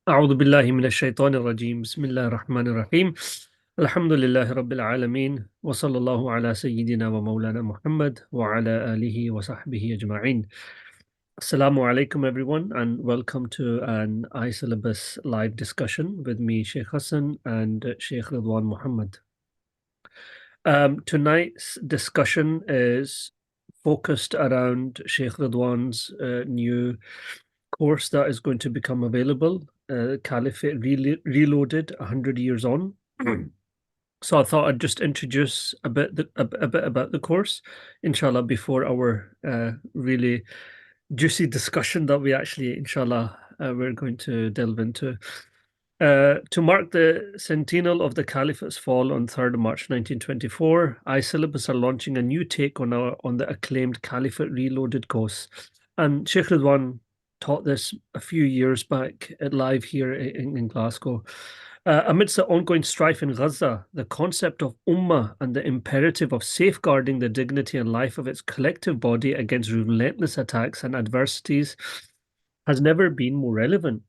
أعوذ بالله من الشيطان الرجيم بسم الله الرحمن الرحيم الحمد لله رب العالمين وصلى الله على سيدنا ومولانا محمد وعلى آله وصحبه أجمعين. Assalamu alaikum everyone and welcome to an iSyllabus live discussion with me Shaykh Hassan and Shaykh Ruzwan Muhammad. Tonight's discussion is focused around Shaykh Ruzwan's new course that is going to become available, Caliphate Reloaded, 100 Years On. So I thought I'd just introduce a bit about the course, inshallah, before our really juicy discussion that we actually, inshallah, we're going to delve into. To mark the centennial of the Caliphate's fall on 3rd of March 1924, iSyllabus are launching a new take on the acclaimed Caliphate Reloaded course. And Shaykh Ruzwan taught this a few years back live here in Glasgow. Amidst the ongoing strife in Gaza, the concept of Ummah and the imperative of safeguarding the dignity and life of its collective body against relentless attacks and adversities has never been more relevant.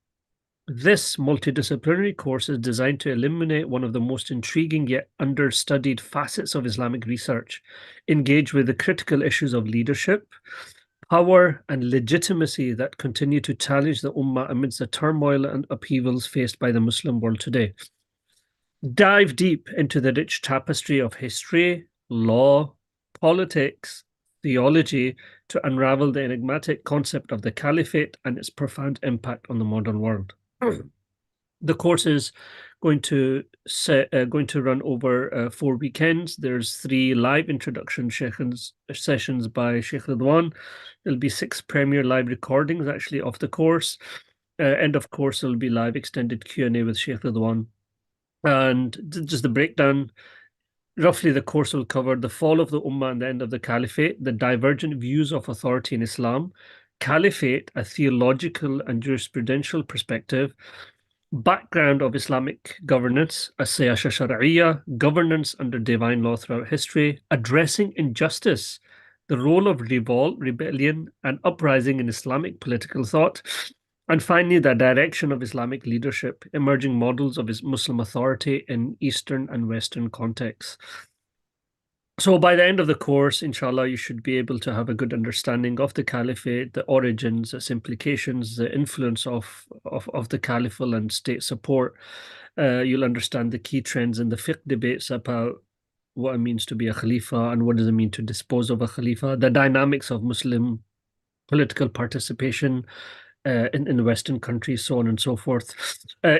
This multidisciplinary course is designed to illuminate one of the most intriguing yet understudied facets of Islamic research, engage with the critical issues of leadership, power, and legitimacy that continue to challenge the Ummah amidst the turmoil and upheavals faced by the Muslim world today. Dive deep into the rich tapestry of history, law, politics, theology to unravel the enigmatic concept of the Caliphate and its profound impact on the modern world. The course is going to run over 4 weekends. There's 3 live introduction sessions by Shaykh Ruzwan. There'll be 6 premier live recordings actually of the course. End of course, there'll be live extended Q&A with Shaykh Ruzwan. And just the breakdown, roughly the course will cover the fall of the Ummah and the end of the Caliphate, the divergent views of authority in Islam, Caliphate, a theological and jurisprudential perspective, background of Islamic governance, as-siyasa shar'iyya, governance under divine law throughout history, addressing injustice, the role of revolt, rebellion, and uprising in Islamic political thought, and finally, the direction of Islamic leadership, emerging models of Muslim authority in Eastern and Western contexts. So by the end of the course, inshallah, you should be able to have a good understanding of the Caliphate, the origins, its implications, the influence of the Caliphal and state support. You'll understand the key trends in the fiqh debates about what it means to be a Khalifa and what does it mean to dispose of a Khalifa, the dynamics of Muslim political participation in Western countries, so on and so forth.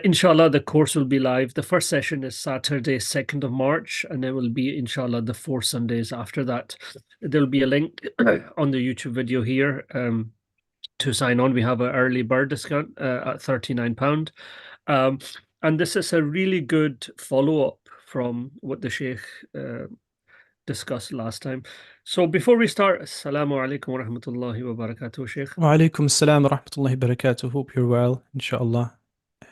Inshallah, the course will be live. The first session is Saturday, 2nd of March, and there will be, inshallah, the 4 Sundays after that. There'll be a link on the YouTube video here to sign on. We have an early bird discount at £39. And this is a really good follow-up from what the Sheikh discussed last time. So before we start, Assalamu alaikum wa rahmatullahi wa barakatuh, Sheikh. Wa alaikum assalam wa rahmatullahi wa barakatuh. Hope you're well, inshallah.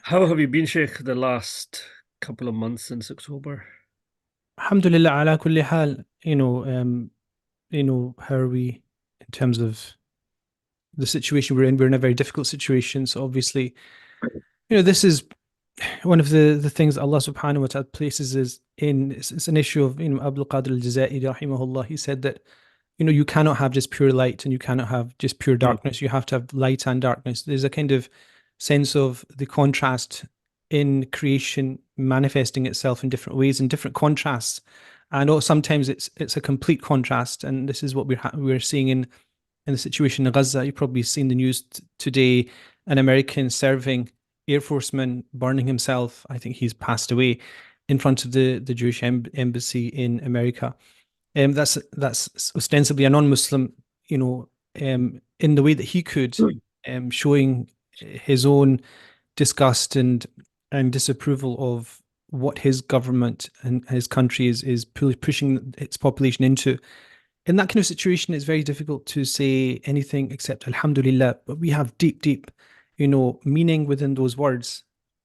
How have you been, Sheikh, the last couple of months since October? Alhamdulillah ala kulli hal. How are we in terms of the situation we're in? We're in a very difficult situation. So obviously, this is one of the things Allah subhanahu wa ta'ala places is in, it's an issue of, Abdul Qadir al-Jazairi rahimahullah. He said that, you cannot have just pure light and you cannot have just pure darkness. You have to have light and darkness. There's a kind of sense of the contrast in creation manifesting itself in different ways, in different contrasts. And sometimes it's a complete contrast. And this is what we're seeing in the situation in Gaza. You've probably seen the news today, an American serving Air Forceman burning himself. I think he's passed away in front of the Jewish embassy in America. That's ostensibly a non-Muslim, in the way that he could, showing his own disgust and disapproval of what his government and his country is pushing its population into. In that kind of situation, it's very difficult to say anything except Alhamdulillah. But we have deep, meaning within those words.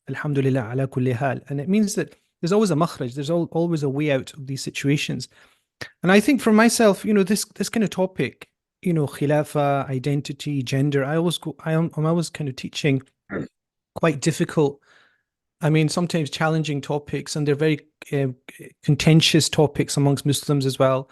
Alhamdulillah ala kulli hal. And it means that there's always a makhraj, there's always a way out of these situations. And I think for myself, this kind of topic, khilafah, identity, gender, I'm always kind of teaching quite difficult. I mean, sometimes challenging topics, and they're very contentious topics amongst Muslims as well.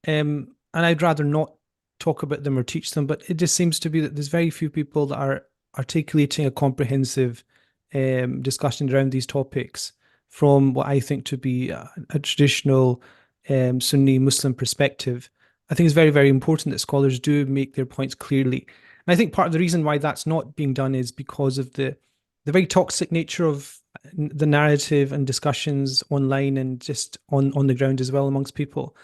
And I'd rather not talk about them or teach them, but it just seems to be that there's very few people that are articulating a comprehensive discussion around these topics from what I think to be a traditional Sunni Muslim perspective. I think it's very, very important that scholars do make their points clearly. And I think part of the reason why that's not being done is because of the very toxic nature of the narrative and discussions online and just on the ground as well amongst people.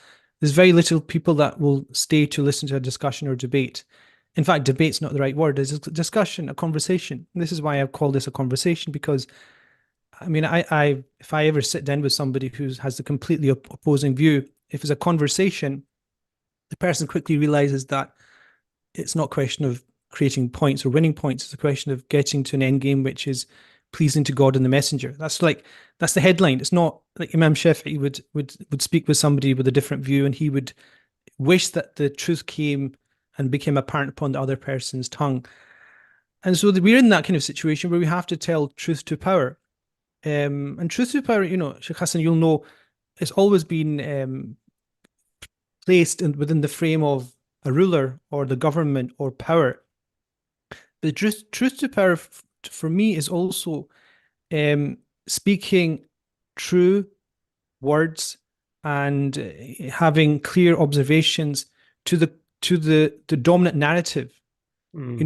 There's very little people that will stay to listen to a discussion or debate. In fact, debate's not the right word. It's a discussion, a conversation. And this is why I've called this a conversation, because I mean, if I ever sit down with somebody who has the completely opposing view, if it's a conversation, the person quickly realizes that it's not a question of creating points or winning points. It's a question of getting to an end game, which is pleasing to God and the messenger. That's the headline. It's not like Imam Shafi'i would speak with somebody with a different view, and he would wish that the truth came and became apparent upon the other person's tongue. And so we're in that kind of situation where we have to tell truth to power. And truth to power, Sheikh Hassan, you'll know, it's always been placed within the frame of a ruler or the government or power. The truth to power for me is also speaking true words and having clear observations to the dominant narrative.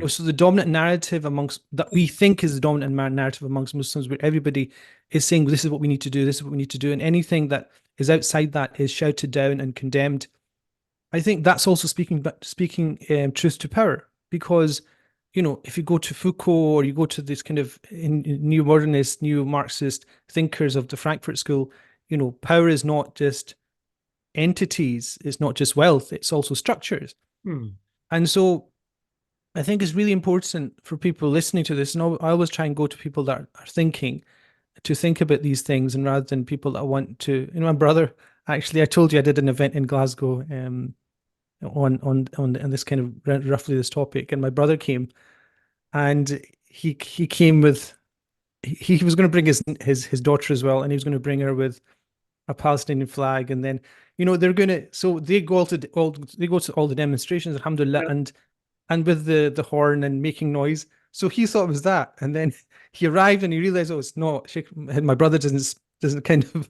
So the dominant narrative that we think is the dominant narrative amongst Muslims, where everybody is saying, this is what we need to do, this is what we need to do, and anything that is outside that is shouted down and condemned. I think that's also speaking truth to power, because if you go to Foucault or you go to this kind of new modernist, new Marxist thinkers of the Frankfurt School, power is not just entities, it's not just wealth, it's also structures. And so I think it's really important for people listening to this, and I always try and go to people that are thinking, to think about these things, and rather than people that want to, my brother, actually, I told you I did an event in Glasgow on this kind of roughly this topic, and my brother came, and he came with, he was going to bring his daughter as well, and he was going to bring her with a Palestinian flag, and then they're going to, so they go to all the demonstrations, alhamdulillah, Yeah. and with the horn and making noise. So he thought it was that, and then he arrived and he realized, oh, it's not. My brother doesn't kind of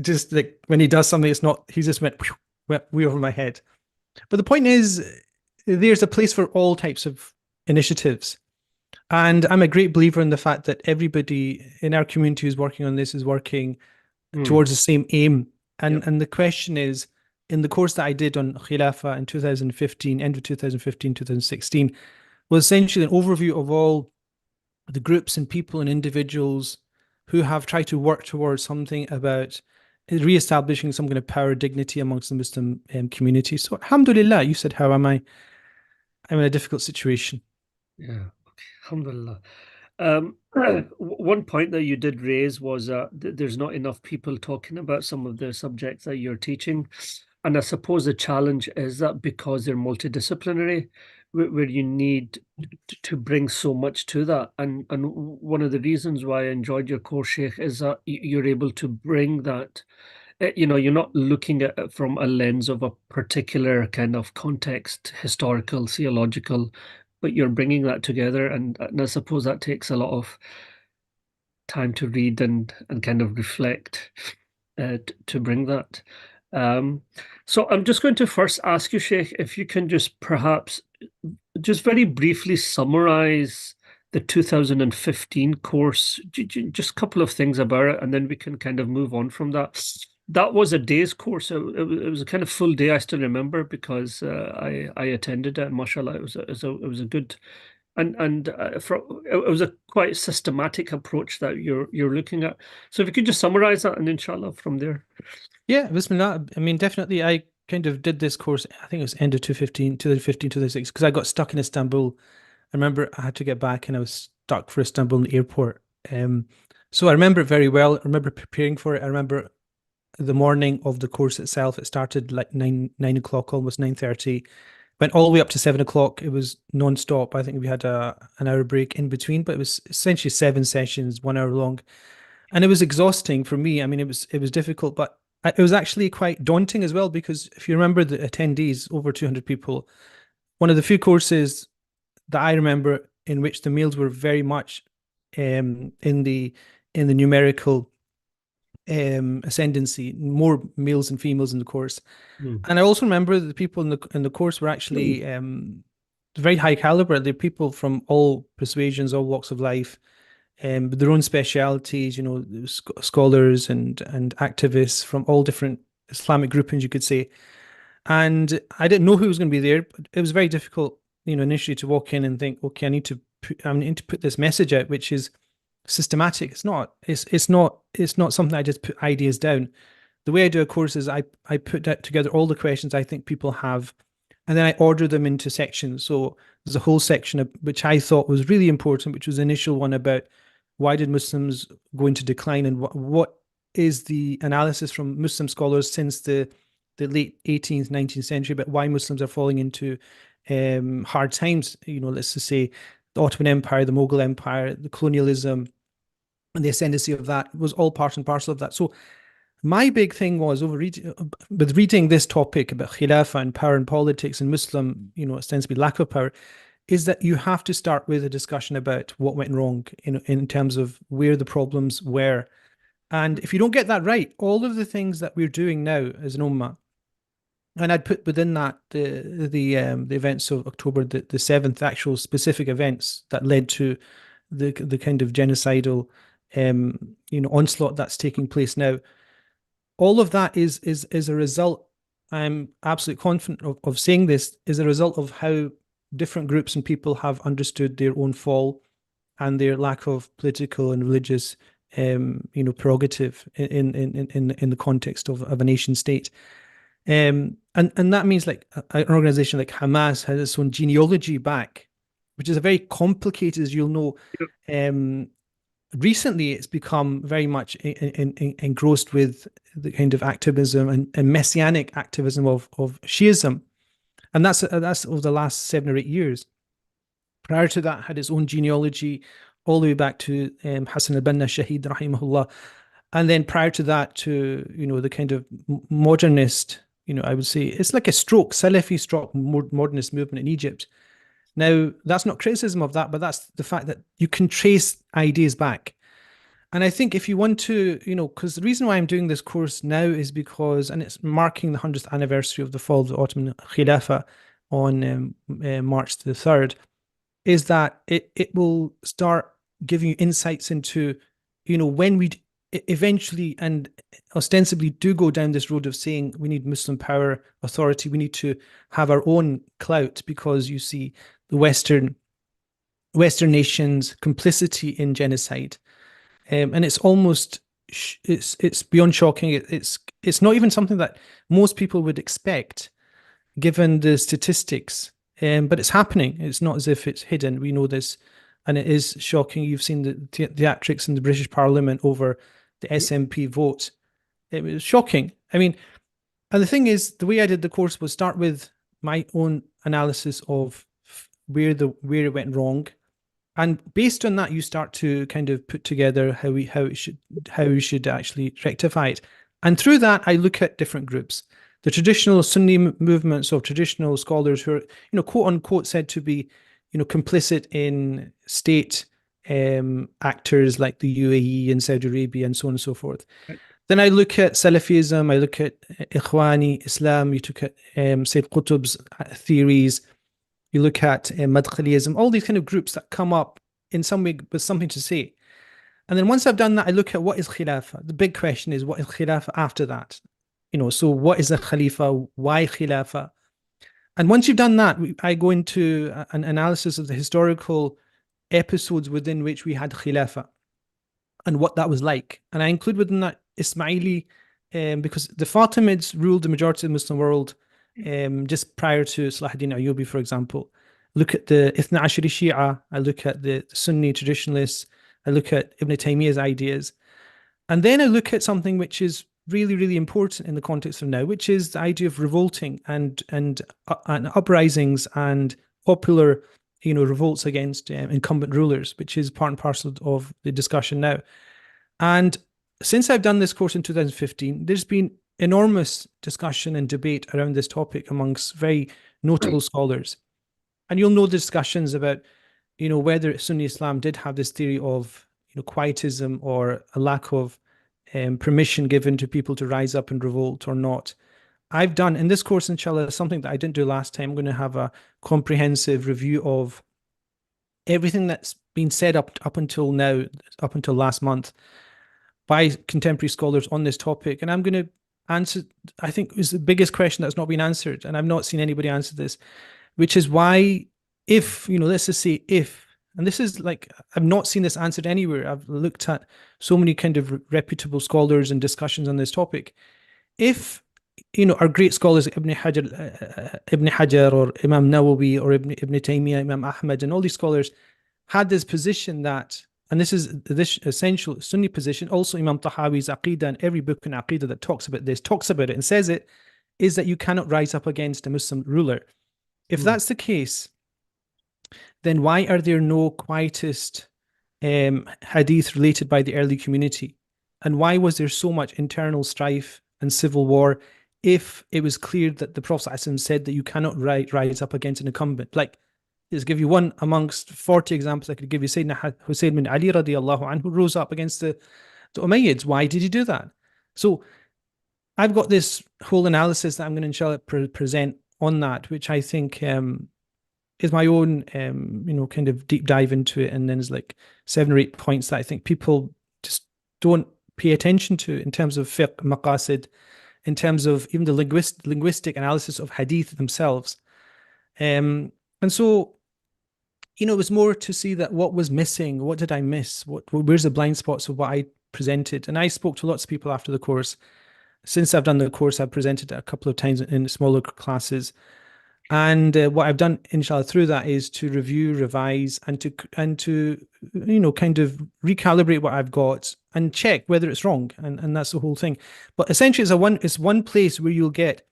just like when he does something, it's not. He just went way over my head. But the point is, there's a place for all types of initiatives, and I'm a great believer in the fact that everybody in our community who's working on this is working towards the same aim. And the question is, in the course that I did on Khilafah in 2015, end of 2015, 2016, was essentially an overview of all the groups and people and individuals who have tried to work towards something about re-establishing some kind of power, dignity amongst the Muslim community. So alhamdulillah, you said, how am I? I'm in a difficult situation. Yeah. Okay. Alhamdulillah. One point that you did raise was there's not enough people talking about some of the subjects that you're teaching. And I suppose the challenge is that because they're multidisciplinary, where you need to bring so much to that. And one of the reasons why I enjoyed your course, Sheikh, is that you're able to bring that. You're not looking at it from a lens of a particular kind of context, historical, theological, but you're bringing that together. And I suppose that takes a lot of time to read and kind of reflect to bring that. So I'm just going to first ask you, Sheikh, if you can just perhaps just very briefly summarize the 2015 course, just a couple of things about it, and then we can kind of move on from that. That was a day's course. It was a kind of full day. I still remember because I attended it. Mashallah, it was a good and it was a quite systematic approach that you're looking at. So if you could just summarize that, and inshallah from there. Yeah, Bismillah. I mean, definitely, I kind of did this course, I think it was end of 2015, 2016, because I got stuck in Istanbul. I remember I had to get back and I was stuck for Istanbul in the airport. So I remember it very well. I remember preparing for it. I remember the morning of the course itself. It started like 9 o'clock, almost 9:30. Went all the way up to 7 o'clock. It was non-stop. I think we had an hour break in between, but it was essentially 7 sessions, 1 hour long, and it was exhausting for me. I mean, it was difficult, but it was actually quite daunting as well because if you remember the attendees, over 200 people, one of the few courses that I remember in which the males were very much in the numerical ascendancy, more males and females in the course. Mm. And I also remember the people in the course were actually very high caliber. They're people from all persuasions, all walks of life, with their own specialities. Scholars and activists from all different Islamic groupings, you could say. And I didn't know who was going to be there, but it was very difficult, initially to walk in and think, okay, I need to put this message out, which is systematic. It's not something I just put ideas down. The way I do a course is I put together all the questions I think people have, and then I order them into sections. So there's a whole section which I thought was really important, which was the initial one about why did Muslims go into decline, and what is the analysis from Muslim scholars since the late 18th, 19th century about why Muslims are falling into hard times. Let's just say the Ottoman Empire, the Mughal Empire, the colonialism, and the ascendancy of that was all part and parcel of that. So my big thing was with reading this topic about Khilafah and power and politics and Muslim, ostensibly lack of power, is that you have to start with a discussion about what went wrong in terms of where the problems were. And if you don't get that right, all of the things that we're doing now as an ummah, and I'd put within that the events of October the 7th, actual specific events that led to the kind of genocidal onslaught that's taking place now. All of that is a result. I'm absolutely confident of saying this is a result of how different groups and people have understood their own fall and their lack of political and religious prerogative in the context of a nation state. And that means like an organization like Hamas has its own genealogy back, which is a very complicated, as you'll know. Recently, it's become very much engrossed with the kind of activism and messianic activism of Shiism, and that's over the last 7 or 8 years. Prior to that, had its own genealogy all the way back to Hassan al-Banna Shahid rahimahullah, and then prior to that to the kind of modernist, I would say it's like a Salafi stroke modernist movement in Egypt. Now, that's not criticism of that, but that's the fact that you can trace ideas back. And I think if you want to, because the reason why I'm doing this course now is because, and it's marking the 100th anniversary of the fall of the Ottoman Khilafah on March the 3rd, is that it will start giving you insights into, when we eventually and ostensibly do go down this road of saying we need Muslim power, authority, we need to have our own clout, because you see the Western nations' complicity in genocide, and it's almost it's beyond shocking. It's not even something that most people would expect, given the statistics, but it's happening. It's not as if it's hidden. We know this, and it is shocking. You've seen the theatrics in the British Parliament over the SNP vote. It was shocking. I mean, and the thing is, the way I did the course was start with my own analysis of where it went wrong, and based on that, you start to kind of put together how we should actually rectify it. And through that, I look at different groups, the traditional Sunni movements of traditional scholars who are, quote unquote, said to be, complicit in state actors like the UAE and Saudi Arabia and so on and so forth. Right. Then I look at Salafism, I look at Ikhwani, Islam, you look at Sayyid Qutb's theories, you look at Madkhaliyism, all these kind of groups that come up in some way with something to say. And then once I've done that, I look at what is Khilafah. The big question is, what is Khilafah after that? So what is a Khalifa? Why Khilafah? And once you've done that, I go into an analysis of the historical episodes within which we had Khilafah and what that was like. And I include within that Ismaili, because the Fatimids ruled the majority of the Muslim world just prior to Salahuddin Ayyubi, for example. Look at the Ithna Ashari Shia, I look at the Sunni traditionalists, I look at Ibn Taymiyyah's ideas. And then I look at something which is really, really important in the context of now, which is the idea of revolting and uprisings and popular, revolts against incumbent rulers, which is part and parcel of the discussion now. And since I've done this course in 2015, there's been enormous discussion and debate around this topic amongst very notable scholars. And you'll know the discussions about, whether Sunni Islam did have this theory of, quietism or a lack of permission given to people to rise up and revolt or not. I've done in this course, inshallah, something that I didn't do last time. I'm going to have a comprehensive review of everything that's been said up until now, up until last month, by contemporary scholars on this topic. And I'm going to answer, I think, is the biggest question that's not been answered. And I've not seen anybody answer this, which is why, if, let's just say if, and this is like, I've not seen this answered anywhere. I've looked at so many kind of reputable scholars and discussions on this topic. If, our great scholars, Ibn Hajar or Imam Nawawi or Ibn Taymiyyah, Imam Ahmad, and all these scholars had this position that, and this is this essential Sunni position, also Imam Tahawi's Aqidah and every book in Aqidah that talks about this, talks about it and says it, is that you cannot rise up against a Muslim ruler. If that's the case, then why are there no quietist hadith related by the early community? And why was there so much internal strife and civil war if it was clear that the Prophet ﷺ said that you cannot rise up against an incumbent? Like, let's give you one amongst 40 examples I could give you. Sayyidina Hussein bin Ali radiallahu anhu rose up against the Umayyads. Why did he do that? So I've got this whole analysis that I'm going to inshallah present on that, which I think is my own, kind of deep dive into it. And then there's like 7 or 8 points that I think people just don't pay attention to in terms of fiqh, maqasid, in terms of even the linguistic analysis of hadith themselves. And so, it was more to see that what was missing, what did I miss, where's the blind spots of what I presented. And I spoke to lots of people after the course. Since I've done the course, I've presented it a couple of times in smaller classes. And what I've done, inshallah, through that is to review, revise, and to kind of recalibrate what I've got and check whether it's wrong. And that's the whole thing. But essentially, it's one place where you'll get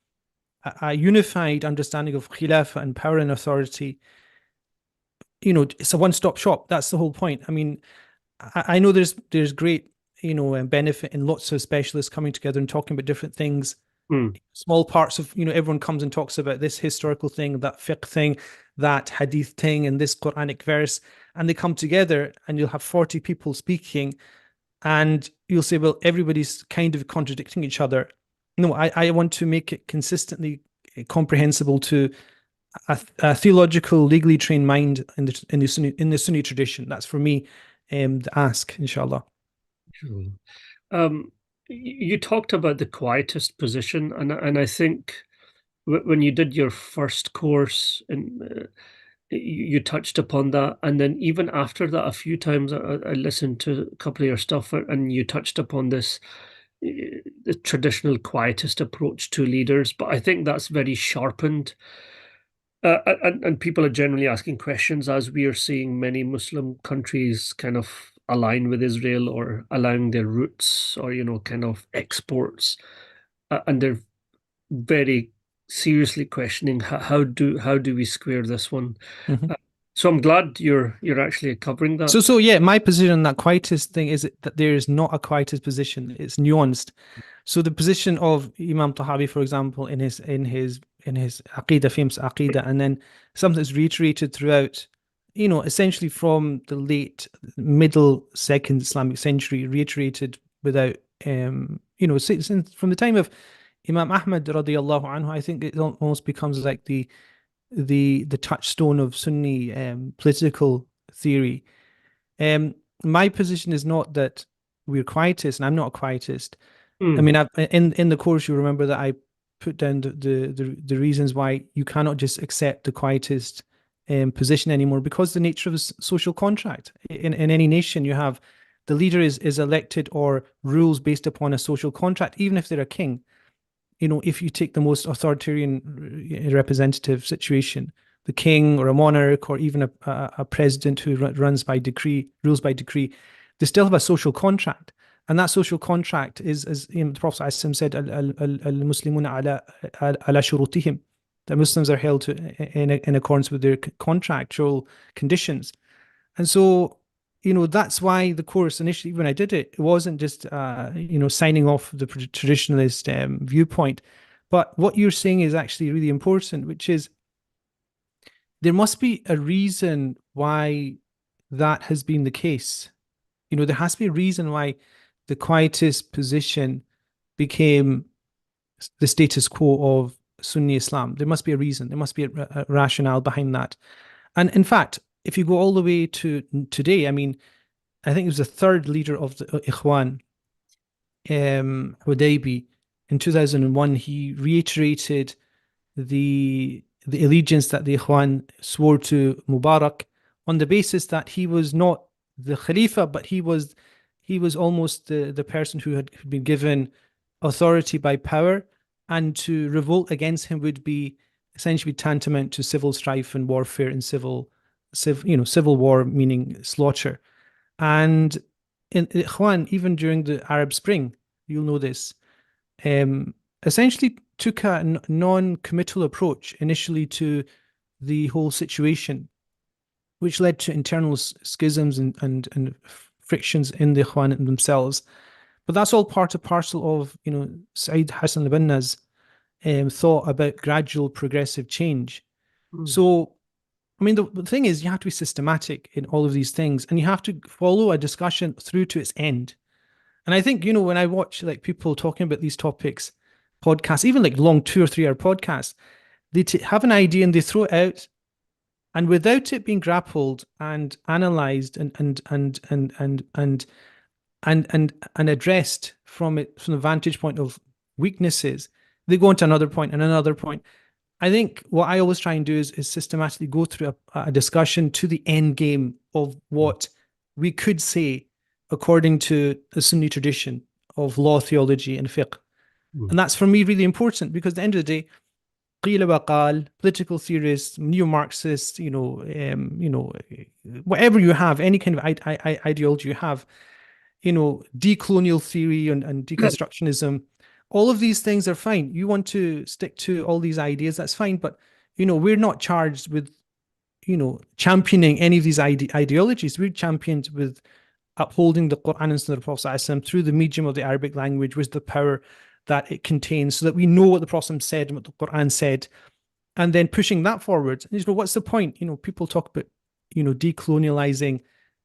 a unified understanding of khilafah and power and authority. It's a one-stop shop. That's the whole point. I mean, I know there's great, benefit in lots of specialists coming together and talking about different things. Small parts of, everyone comes and talks about this historical thing, that fiqh thing, that hadith thing, and this Quranic verse, and they come together and you'll have 40 people speaking and you'll say, well, everybody's kind of contradicting each other. No, I want to make it consistently comprehensible to a theological, legally trained mind in the Sunni tradition. That's for me, the ask, inshallah. Sure. You talked about the quietist position, and I think when you did your first course, and you touched upon that, and then even after that, a few times I listened to a couple of your stuff, and you touched upon this, the traditional quietist approach to leaders, but I think that's very sharpened. And people are generally asking questions, as we are seeing many Muslim countries kind of align with Israel or allowing their roots or, kind of exports. And they're very seriously questioning how do we square this one? So I'm glad you're actually covering that. So yeah, my position on that quietist thing is that there is not a quietist position. It's nuanced. So the position of Imam Tahawi, for example, in his Aqidah, famous Aqidah, and then something that's reiterated throughout, essentially from the late middle second Islamic century, reiterated without, from the time of Imam Ahmad radiallahu anhu, I think it almost becomes like the touchstone of Sunni political theory. My position is not that we're quietists, and I'm not a quietist. I mean, in the course, you remember that I put down the reasons why you cannot just accept the quietist position anymore, because the nature of a social contract in any nation, you have the leader is elected or rules based upon a social contract, even if they're a king. If you take the most authoritarian representative situation, the king or a monarch or even a president who rules by decree, they still have a social contract. And that social contract is, as the Prophet ﷺ said, al-Muslimuna ala shurutihim. The Muslims are held to in accordance with their contractual conditions. And so, that's why the course initially, when I did it, it wasn't just, signing off the traditionalist viewpoint. But what you're saying is actually really important, which is there must be a reason why that has been the case. There has to be a reason why the quietist position became the status quo of Sunni Islam. There must be a reason. There must be a rationale behind that. And in fact, if you go all the way to today, I mean, I think it was the third leader of the Ikhwan, Hudaybi, in 2001, he reiterated the allegiance that the Ikhwan swore to Mubarak on the basis that he was not the Khalifa, but he was almost the person who had been given authority by power, and to revolt against him would be essentially tantamount to civil strife and warfare and civil war, meaning slaughter. And in Ikhwan, even during the Arab Spring, you'll know this, essentially took a non-committal approach initially to the whole situation, which led to internal schisms and frictions in the Ikhwan themselves. But that's all part and parcel of, Sh Hassan Rabbani's thought about gradual progressive change. So, I mean, the thing is, you have to be systematic in all of these things, and you have to follow a discussion through to its end. And I think, when I watch like people talking about these topics, podcasts, even like long 2 or 3 hour podcasts, they have an idea and they throw it out, and without it being grappled and analyzed and addressed from the vantage point of weaknesses, they go into another point and another point. I think what I always try and do is systematically go through a discussion to the end game of what we could say according to the Sunni tradition of law, theology, and fiqh. And that's for me really important, because at the end of the day, qila wa qal, political theorists, neo-Marxists, whatever you have, any kind of ideology you have, decolonial theory and deconstructionism, all of these things are fine. You want to stick to all these ideas, that's fine. But, we're not charged with, championing any of these ideologies. We're championed with upholding the Quran and Sunnah of the Prophet ﷺ through the medium of the Arabic language with the power that it contains, so that we know what the Prophet said and what the Quran said, and then pushing that forward. And, what's the point? People talk about, decolonializing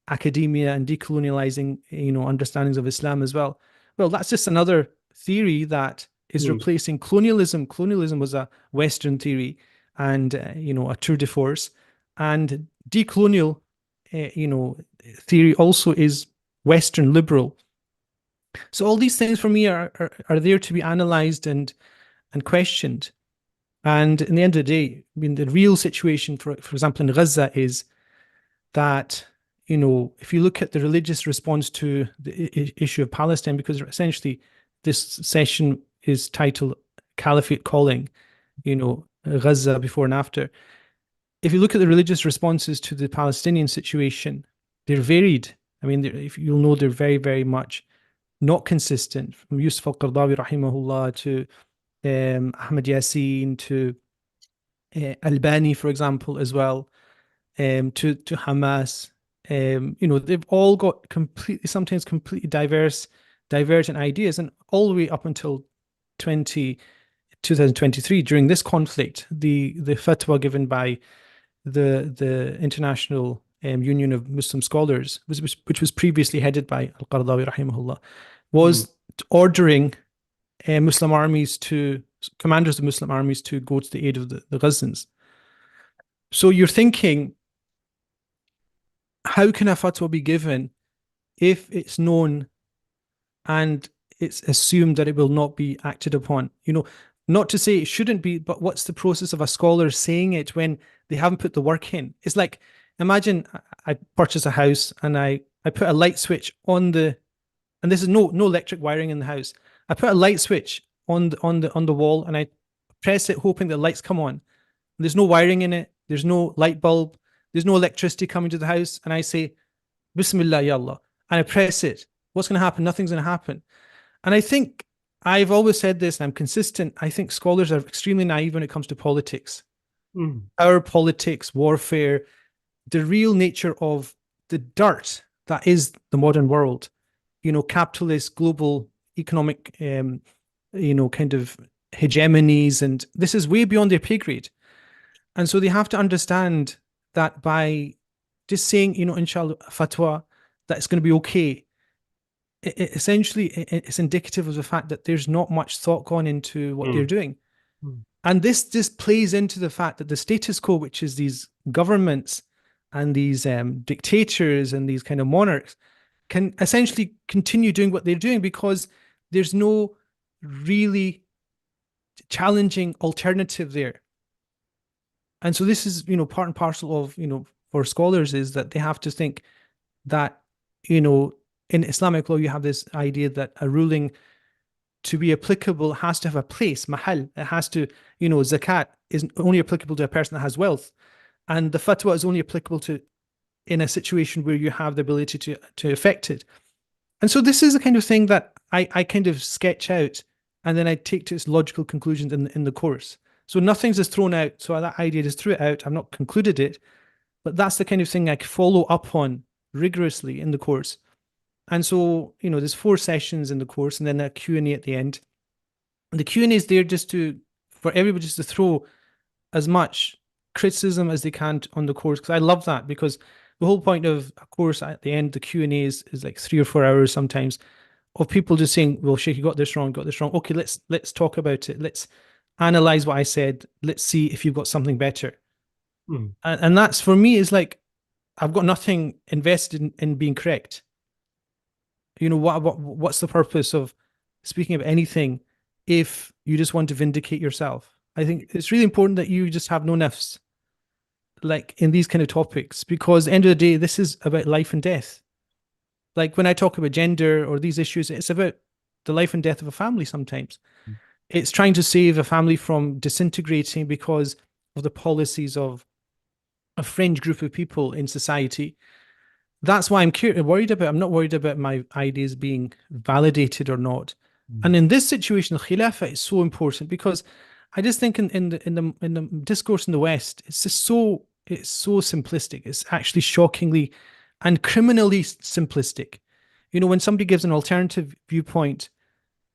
academia and decolonializing, understandings of Islam as well. Well, that's just another theory that is replacing colonialism. Colonialism was a Western theory and, a tour de force. And decolonial, theory also is Western liberal. So all these things for me are there to be analyzed and questioned. And in the end of the day, I mean, the real situation, for example, in Gaza is that, if you look at the religious response to the issue of Palestine, because essentially this session is titled Caliphate Calling, Gaza before and after. If you look at the religious responses to the Palestinian situation, they're varied. I mean, if you'll know, they're very, very much not consistent, from Yusuf al-Qaradawi rahimahullah to Ahmed Yassin to Albani, for example, as well, to Hamas. They've all got sometimes completely divergent ideas, and all the way up until 2023, during this conflict, the fatwa given by the International Union of Muslim Scholars, which was previously headed by Al-Qaradawi rahimahullah, was ordering commanders of Muslim armies to go to the aid of the Gazans. So you're thinking, how can a fatwa be given if it's known and it's assumed that it will not be acted upon? Not to say it shouldn't be, but what's the process of a scholar saying it when they haven't put the work in? It's like, imagine I purchase a house and I put a light switch on and this is no electric wiring in the house. I put a light switch on the wall and I press it hoping that lights come on. There's no wiring in it. There's no light bulb. There's no electricity coming to the house. And I say, Bismillah, Ya Allah. And I press it. What's going to happen? Nothing's going to happen. And I think I've always said this, and I'm consistent. I think scholars are extremely naive when it comes to politics, our politics, warfare, the real nature of the dirt that is the modern world. Capitalist, global economic, kind of hegemonies, and this is way beyond their pay grade. And so they have to understand that by just saying, inshallah, fatwa, that it's going to be okay, essentially it's indicative of the fact that there's not much thought gone into what they're doing. And this just plays into the fact that the status quo, which is these governments and these dictators and these kind of monarchs, can essentially continue doing what they're doing because there's no really challenging alternative there. And so this is, part and parcel of, for scholars, is that they have to think that, in Islamic law, you have this idea that a ruling to be applicable has to have a place, mahal. It has to, zakat is only applicable to a person that has wealth. And the fatwa is only applicable to in a situation where you have the ability to affect it. And so this is the kind of thing that I kind of sketch out, and then I take to its logical conclusions in the course. So nothing's just thrown out. So that idea just threw it out. I've not concluded it, but that's the kind of thing I follow up on rigorously in the course. And so, there's 4 sessions in the course and then a Q&A at the end. And the Q&A is there just for everybody just to throw as much criticism as they can on the course, because I love that, because the whole point of a course at the end, the Q&A is like 3 or 4 hours sometimes of people just saying, well, Shaykh, you got this wrong. Okay, let's talk about it. Let's analyze what I said. Let's see if you've got something better. And that's, for me, is like, I've got nothing invested in being correct. What's the purpose of speaking about anything if you just want to vindicate yourself? I think it's really important that you just have no nafs, like in these kind of topics, because at the end of the day, this is about life and death. Like when I talk about gender or these issues, it's about the life and death of a family sometimes. It's trying to save a family from disintegrating because of the policies of a fringe group of people in society. That's why I'm worried about. I'm not worried about my ideas being validated or not. And in this situation, the Khilafah is so important, because I just think in the discourse in the West, it's so simplistic. It's actually shockingly and criminally simplistic. When somebody gives an alternative viewpoint,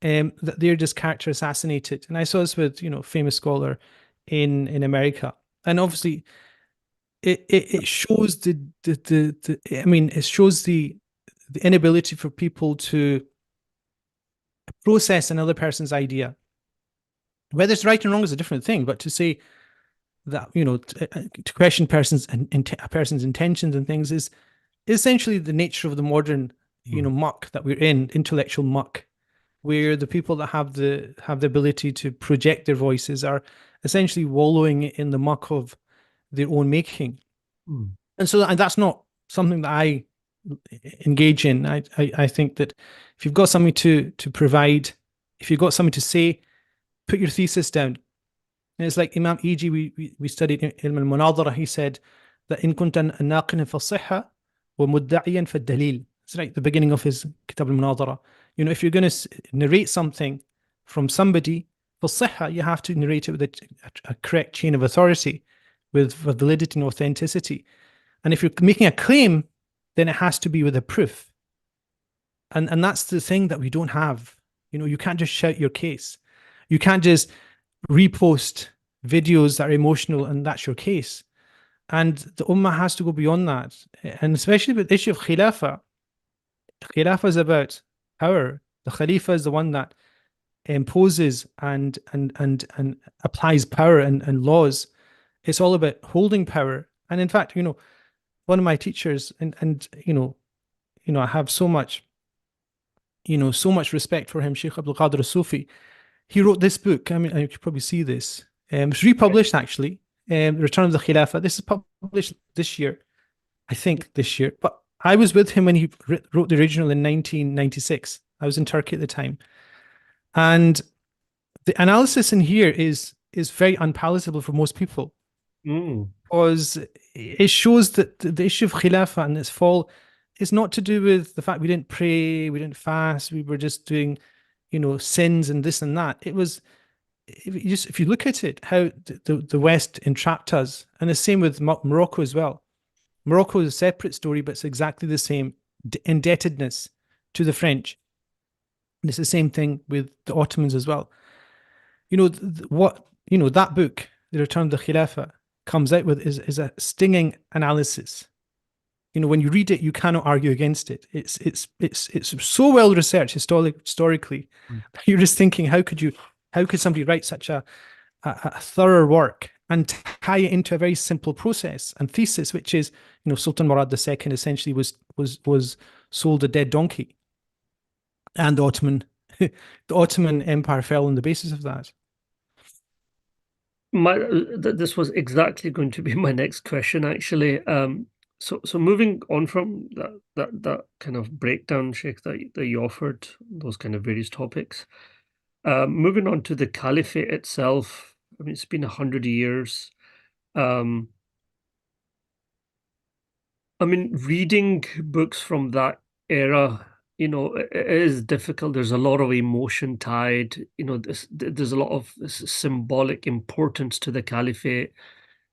that they're just character assassinated. And I saw this with famous scholar in America, and obviously it shows it shows the inability for people to process another person's idea. Whether it's right and wrong is a different thing, but to say that, to question a person's intentions and things is essentially the nature of the modern, muck that we're in, intellectual muck, where the people that have the ability to project their voices are essentially wallowing in the muck of their own making. And so that's not something that I engage in. I think that if you've got something to provide, if you've got something to say, put your thesis down. And it's like Imam E.G., we studied ilm al-munadara, he said that in kunta naqin fa sihha wa mudda'iyan fa dalil. It's like the beginning of his kitab al-munadara. If you're going to narrate something from somebody, for sihha, you have to narrate it with a correct chain of authority, with validity and authenticity. And if you're making a claim, then it has to be with a proof. And that's the thing that we don't have. You can't just shout your case. You can't just repost videos that are emotional and that's your case. And the Ummah has to go beyond that. And especially with the issue of Khilafah. Khilafah is about power. The Khalifa is the one that imposes and applies power and laws. It's all about holding power. And in fact, one of my teachers, and I have so much respect for him, Sheikh Abdul Qadir al-Sufi. He wrote this book. I mean, you could probably see this. It's republished actually. Return of the Khilafah. This is published this year, I think this year. But I was with him when he wrote the original in 1996. I was in Turkey at the time, and the analysis in here is very unpalatable for most people. Because it shows that the issue of Khilafah and its fall it's not to do with the fact we didn't pray, we didn't fast, we were just doing, sins and this and that. It was, if you look at it, how the West entrapped us, and the same with Morocco as well. Morocco is a separate story, but it's exactly the same indebtedness to the French. And it's the same thing with the Ottomans as well. That book, The Return of the Khilafah, comes out with is a stinging analysis. When you read it, you cannot argue against it. It's so well researched historically. You're just thinking, how could somebody write such a thorough work and tie it into a very simple process and thesis, which is, Sultan Murad II essentially was sold a dead donkey, and the Ottoman Empire fell on the basis of that. This was exactly going to be my next question, actually. So moving on from that kind of breakdown, Sheikh, that you offered, those kind of various topics. Moving on to the Caliphate itself. I mean, it's been 100 years. I mean, reading books from that era, it is difficult. There's a lot of emotion tied. There's a lot of symbolic importance to the Caliphate.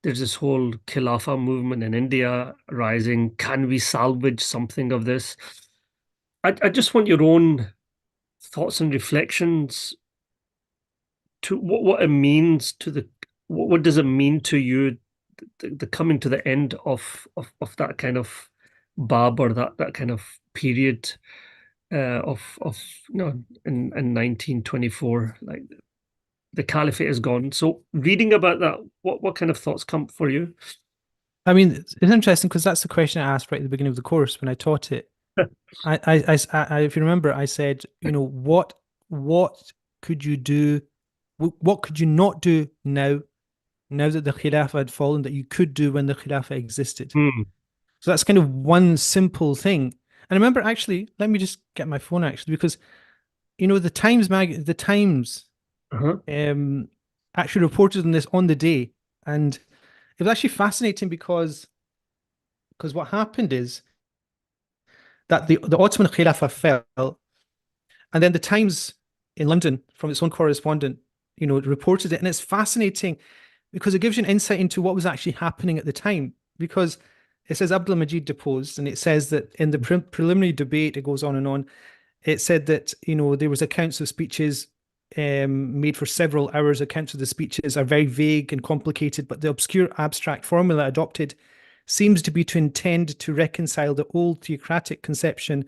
There's this whole Khilafah movement in India rising. Can we salvage something of this? I just want your own thoughts and reflections to what it means to what does it mean to you, the coming to the end of that kind of bab, or that kind of period of in 1924, like the Caliphate is gone. So reading about that, what kind of thoughts come for you? I mean, it's interesting because that's the question I asked right at the beginning of the course when I taught it. If you remember, I said, what could you do? What could you not do now that the Khilafah had fallen, that you could do when the Khilafah existed? So that's kind of one simple thing. And I remember, actually, let me just get my phone, actually, because the Times actually reported on this on the day, and it was actually fascinating because what happened is that the Ottoman Khilafah fell, and then the Times in London, from its own correspondent, reported it, and it's fascinating because it gives you an insight into what was actually happening at the time. Because it says Abdul Majid deposed, and it says that in the preliminary debate, it goes on and on. It said that there was accounts of speeches made for several hours. Accounts of the speeches are very vague and complicated, but the obscure abstract formula adopted seems to be to intend to reconcile the old theocratic conception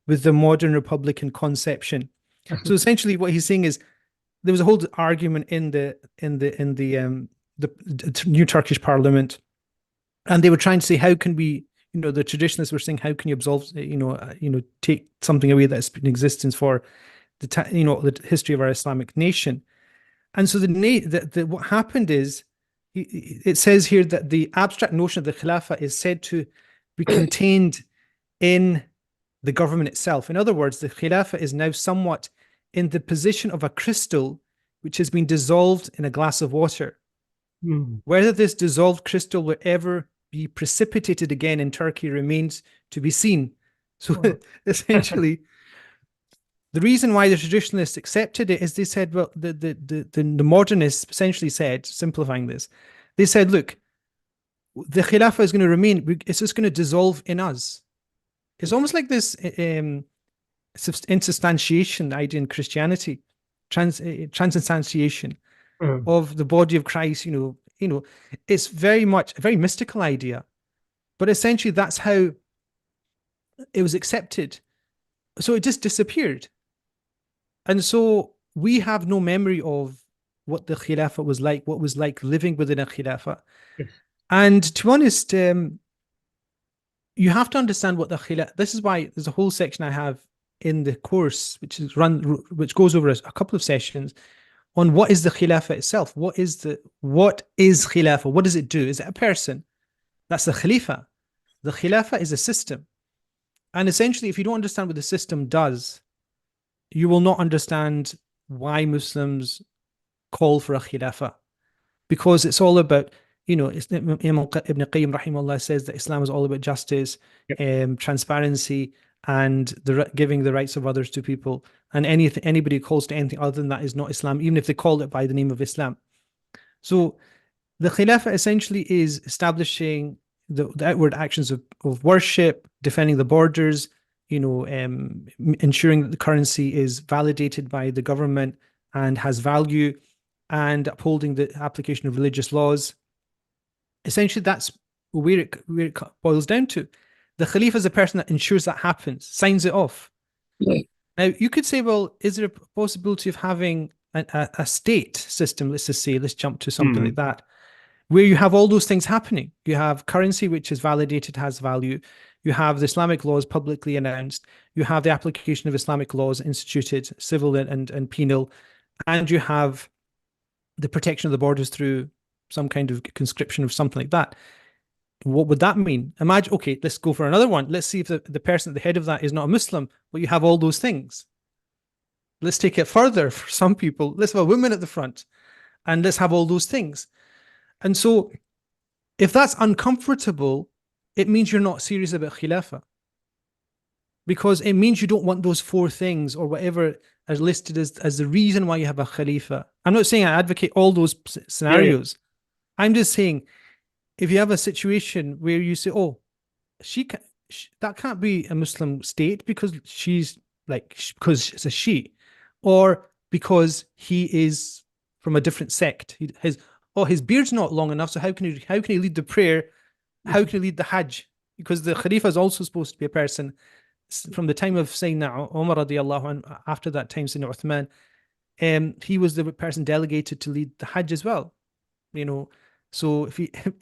with the modern republican conception. So essentially, what he's saying is there was a whole argument in the new Turkish parliament, and they were trying to say, how can we, the traditionalists were saying, how can you absolve, take something away that's been in existence for the history of our Islamic nation. And so what happened is, it says here that the abstract notion of the Khilafah is said to be contained in the government itself. In other words, the Khilafah is now somewhat in the position of a crystal which has been dissolved in a glass of water. Whether this dissolved crystal will ever be precipitated again in Turkey remains to be seen. So essentially, the reason why the traditionalists accepted it is they said, well, the modernists essentially said, simplifying this, they said, look, the Khilafah is going to remain, it's just going to dissolve in us. It's almost like this insubstantiation idea in Christianity, transubstantiation of the body of Christ. It's very much a very mystical idea, but essentially that's how it was accepted. So it just disappeared. And so we have no memory of what the Khilafah was like, what was like living within a Khilafah. Yes. And to be honest, you have to understand what the Khilafah, this is why there's a whole section I have in the course, which goes over a couple of sessions on what is the Khilafah itself. What is Khilafah? What does it do? Is it a person? That's the Khalifa. The Khilafah is a system. And essentially, if you don't understand what the system does, you will not understand why Muslims call for a Khilafah, because it's all about Imam Ibn Qayyim rahimahullah says that Islam is all about justice, Yep. transparency, and giving the rights of others to people. And anybody who calls to anything other than that is not Islam, even if they call it by the name of Islam. So the Khilafah essentially is establishing the outward actions of worship, defending the borders, ensuring that the currency is validated by the government and has value, and upholding the application of religious laws. Essentially, that's where it boils down to. The Khalifa is the person that ensures that happens, signs it off. Yeah. Now, you could say, well, is there a possibility of having a state system? Let's just say, let's jump to something like that, where you have all those things happening. You have currency, which is validated, has value. You have the Islamic laws publicly announced. You have the application of Islamic laws instituted, civil and penal. And you have the protection of the borders through some kind of conscription or something like that. What would that mean? Imagine, okay, let's go for another one. Let's see if the person at the head of that is not a Muslim, but you have all those things. Let's take it further for some people. Let's have a woman at the front and let's have all those things. And so if that's uncomfortable, it means you're not serious about Khilafah. Because it means you don't want those four things or whatever as listed as the reason why you have a Khalifa. I'm not saying I advocate all those scenarios. Yeah. I'm just saying, if you have a situation where you say, oh, that can't be a Muslim state because because it's a she, or because he is from a different sect. His beard's not long enough, so how can he lead the prayer? How can he lead the Hajj? Because the Khalifa is also supposed to be a person from the time of Sayyidina Umar radiallahu anhu, after that time, Sayyidina Uthman, he was the person delegated to lead the Hajj as well. So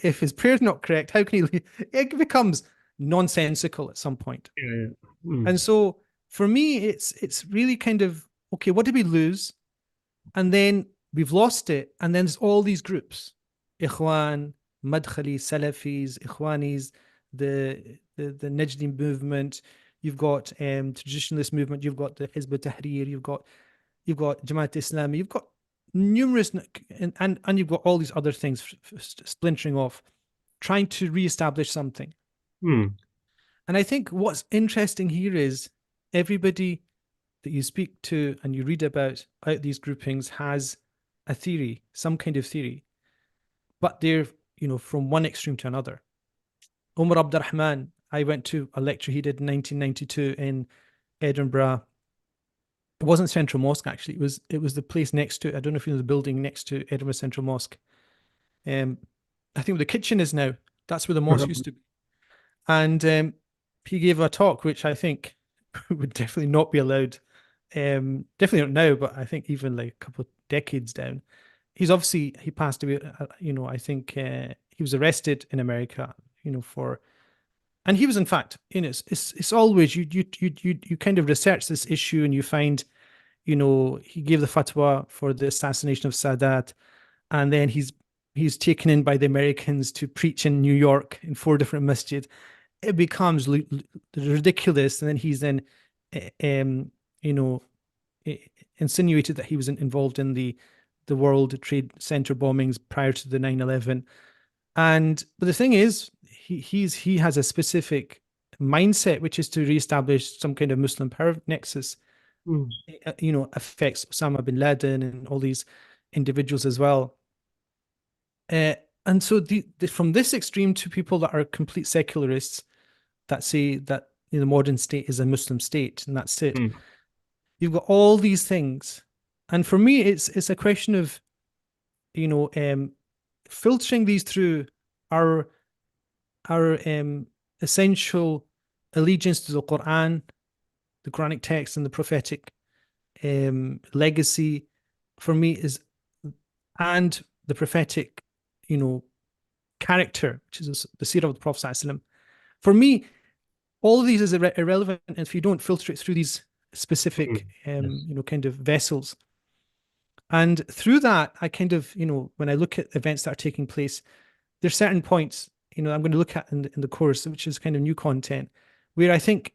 if his prayer's not correct, how can he lead? It becomes nonsensical at some point. Yeah. And so for me, it's really kind of, okay, what did we lose? And then we've lost it. And then there's all these groups, Ikhwan, Madkhali, Salafis, Ikhwanis, the Najdi movement. You've got traditionalist movement. You've got the Hizb ut-Tahrir. You've got Jamaat Islami. You've got numerous, and you've got all these other things splintering off, trying to reestablish something. And I think what's interesting here is everybody that you speak to and you read about out these groupings has a theory, some kind of theory, but they're from one extreme to another. Umar Abdurrahman, I went to a lecture he did in 1992 in Edinburgh. It wasn't Central Mosque, actually. It was the place next to it. I don't know if you know the building next to Edinburgh Central Mosque. I think where the kitchen is now, that's where the mosque used to be. And he gave a talk, which I think would definitely not be allowed. Definitely not now, but I think even like a couple of decades down. He passed away. I think he was arrested in America. And he was, in fact, it's always you kind of research this issue and you find, he gave the fatwa for the assassination of Sadat, and then he's taken in by the Americans to preach in New York in 4 different masjids. It becomes ridiculous, and then he's insinuated that he was involved in the World Trade Center bombings prior to the 9/11. But the thing is, he has a specific mindset, which is to reestablish some kind of Muslim power nexus. Affects Osama bin Laden and all these individuals as well. And so from this extreme to people that are complete secularists that say that the modern state is a Muslim state and that's it. You've got all these things, and for me, it's a question of filtering these through our essential allegiance to the Quran, the Quranic text, and the prophetic legacy. For me and the prophetic, character, which is the seerah of the Prophet ﷺ. For me, all of these is irrelevant if you don't filter it through these specific, kind of vessels. And through that, I kind of, when I look at events that are taking place, there's certain points, I'm going to look at in the course, which is kind of new content, where I think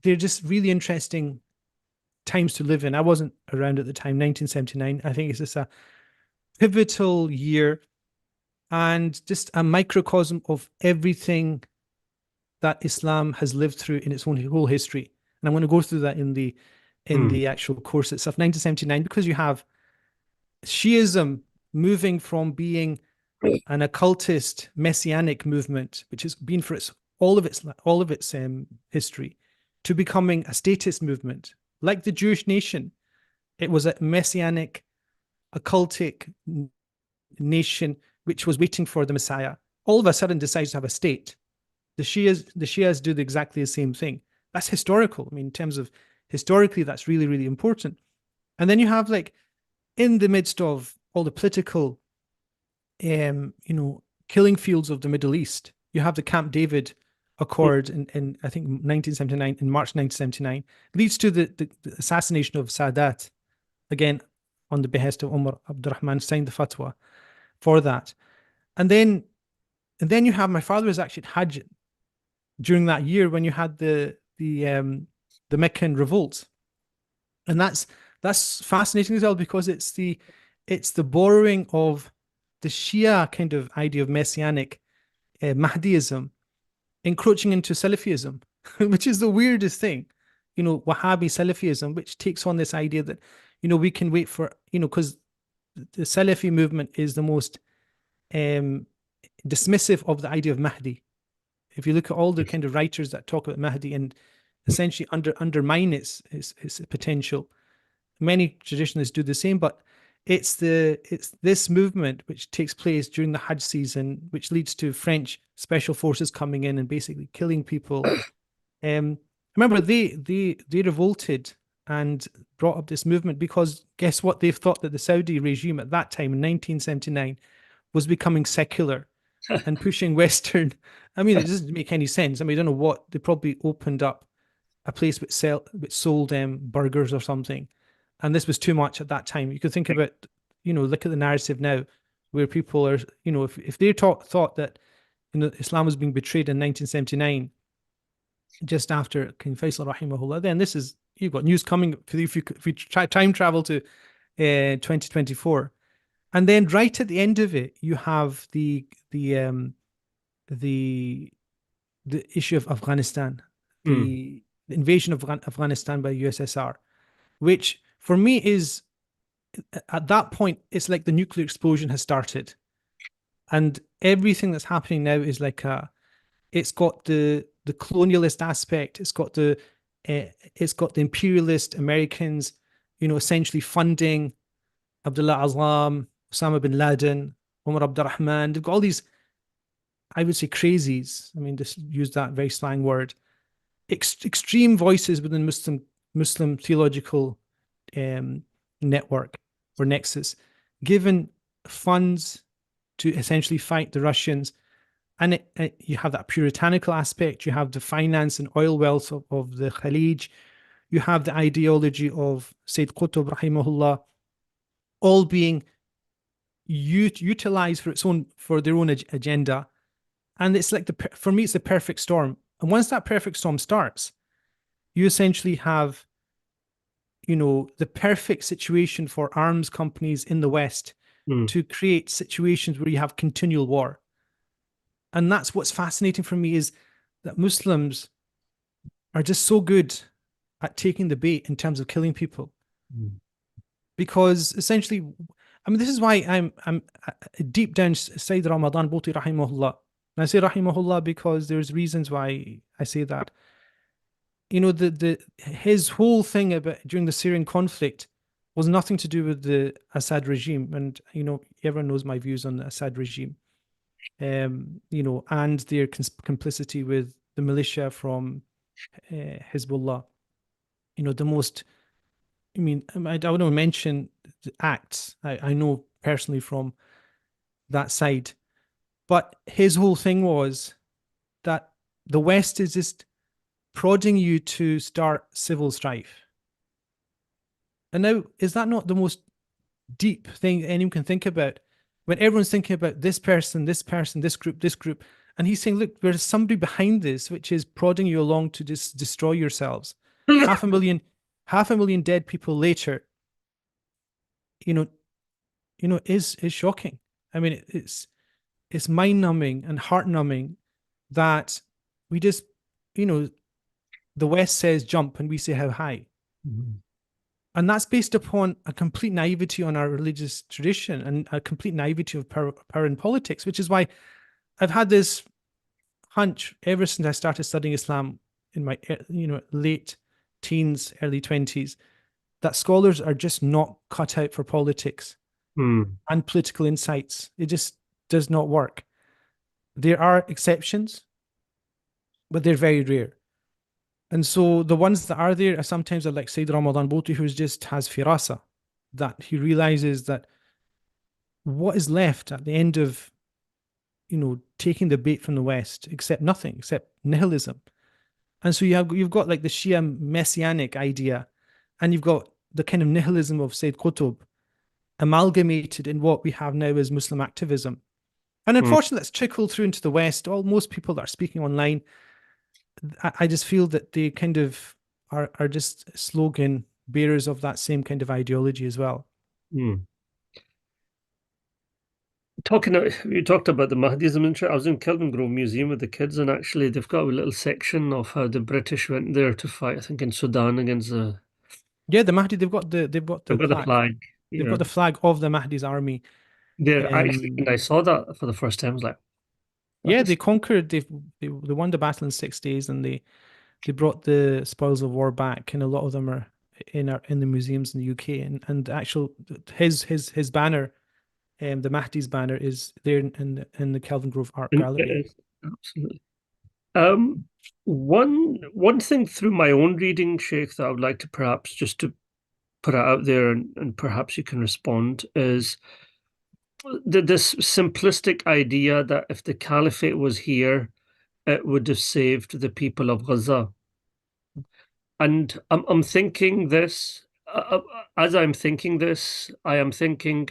they're just really interesting times to live in. I wasn't around at the time, 1979. I think it's just a pivotal year and just a microcosm of everything that Islam has lived through in its whole history. And I'm going to go through that in the actual course itself. 1979, because you have Shiism moving from being an occultist messianic movement, which has been for all of its history, to becoming a statist movement, like the Jewish nation. It was a messianic, occultic nation which was waiting for the Messiah. All of a sudden, decides to have a state. The Shias do exactly the same thing. That's historical. I mean, in terms of historically, that's really, really important. And then you have, like, in the midst of all the political, killing fields of the Middle East, you have the Camp David Accord in I think 1979, in March 1979, leads to the assassination of Sadat, again on the behest of Umar Abdurrahman, signed the fatwa for that. And then you have, my father was actually at Hajj during that year when you had the Meccan revolt, and that's fascinating as well, because it's the borrowing of the Shia kind of idea of messianic Mahdiism encroaching into Salafism, which is the weirdest thing. Wahhabi Salafism, which takes on this idea that we can wait for, because the Salafi movement is the most dismissive of the idea of Mahdi. If you look at all the kind of writers that talk about Mahdi and essentially undermine its potential, many traditionalists do the same, but it's this movement which takes place during the Hajj season, which leads to French special forces coming in and basically killing people. Remember, they revolted and brought up this movement because guess what? They thought that the Saudi regime at that time in 1979 was becoming secular and pushing Western. I mean, it doesn't make any sense. I mean, I don't know what, they probably opened up a place which sold burgers or something, and this was too much at that time. You could think about, look at the narrative now, where people are, if they thought that Islam was being betrayed in 1979, just after King Faisal rahimahullah, then you've got news coming if you try time travel to 2024. And then right at the end of it, you have the issue of Afghanistan, the invasion of Afghanistan by USSR, which for me is, at that point, it's like the nuclear explosion has started, and everything that's happening now is like it's got the colonialist aspect, it's got the imperialist Americans, essentially funding Abdullah Azam, Osama bin Laden, Umar Abdurrahman. They've got all these, I would say, crazies. I mean, just use that very slang word. Extreme voices within Muslim theological network or nexus, given funds to essentially fight the Russians. And you have that puritanical aspect. You have the finance and oil wealth of the Khalij. You have the ideology of Sayyid Qutb rahimahullah, all being utilized for their own agenda. And it's like, for me, it's the perfect storm. And once that perfect storm starts, you essentially have, the perfect situation for arms companies in the West to create situations where you have continual war. And that's what's fascinating for me, is that Muslims are just so good at taking the bait in terms of killing people. Because essentially, I mean, this is why I'm deep down Sayyid Ramadan Boti rahimahullah. And I say rahimahullah because there's reasons why I say that. His whole thing about during the Syrian conflict was nothing to do with the Assad regime. And, everyone knows my views on the Assad regime. And their complicity with the militia from Hezbollah. The most, I don't want to mention the acts I know personally from that side, but his whole thing was that the West is just prodding you to start civil strife. And now, is that not the most deep thing anyone can think about? When everyone's thinking about this person, this group, and he's saying, look, there's somebody behind this which is prodding you along to just destroy yourselves. half a million dead people later, is shocking. I mean, it's mind-numbing and heart-numbing that we just, you know, the West says jump and we say how high. Mm. And that's based upon a complete naivety on our religious tradition and a complete naivety of power in politics, which is why I've had this hunch ever since I started studying Islam in my, late teens, early 20s, that scholars are just not cut out for politics Mm. and political insights. It just does not work. There are exceptions, but they're very rare. And so the ones that are there are sometimes like Sayyid Ramadan Boti, who just has firasa, that he realizes that what is left at the end of, taking the bait from the West, except nothing, except nihilism. And so you've got like the Shia messianic idea, and you've got the kind of nihilism of Sayyid Qutb amalgamated in what we have now as Muslim activism. And Mm. unfortunately, that's trickled through into the West. Most people that are speaking online, I just feel that they kind of are just slogan bearers of that same kind of ideology as well. Mm. You talked about the Mahdism. I was in Kelvin Grove Museum with the kids, and actually they've got a little section of how the British went there to fight, I think in Sudan against the Yeah, the Mahdi, they've got the they've got the plaque. flag. They've Yeah. got the flag of the Mahdi's army. They're actually, Um, when I saw that for the first time, I was like, that yeah, is they conquered. They won the battle in 6 days, and they brought the spoils of war back. And a lot of them are in the museums in the UK. And actual his banner, the Mahdi's banner, is there in the Kelvin Grove Art it Gallery. is absolutely. Um, one thing through my own reading, Sheikh, that I would like to perhaps just to put it out there, and perhaps you can respond, is this simplistic idea that if the caliphate was here, it would have saved the people of Gaza. And I'm thinking this, as I'm thinking this, I am thinking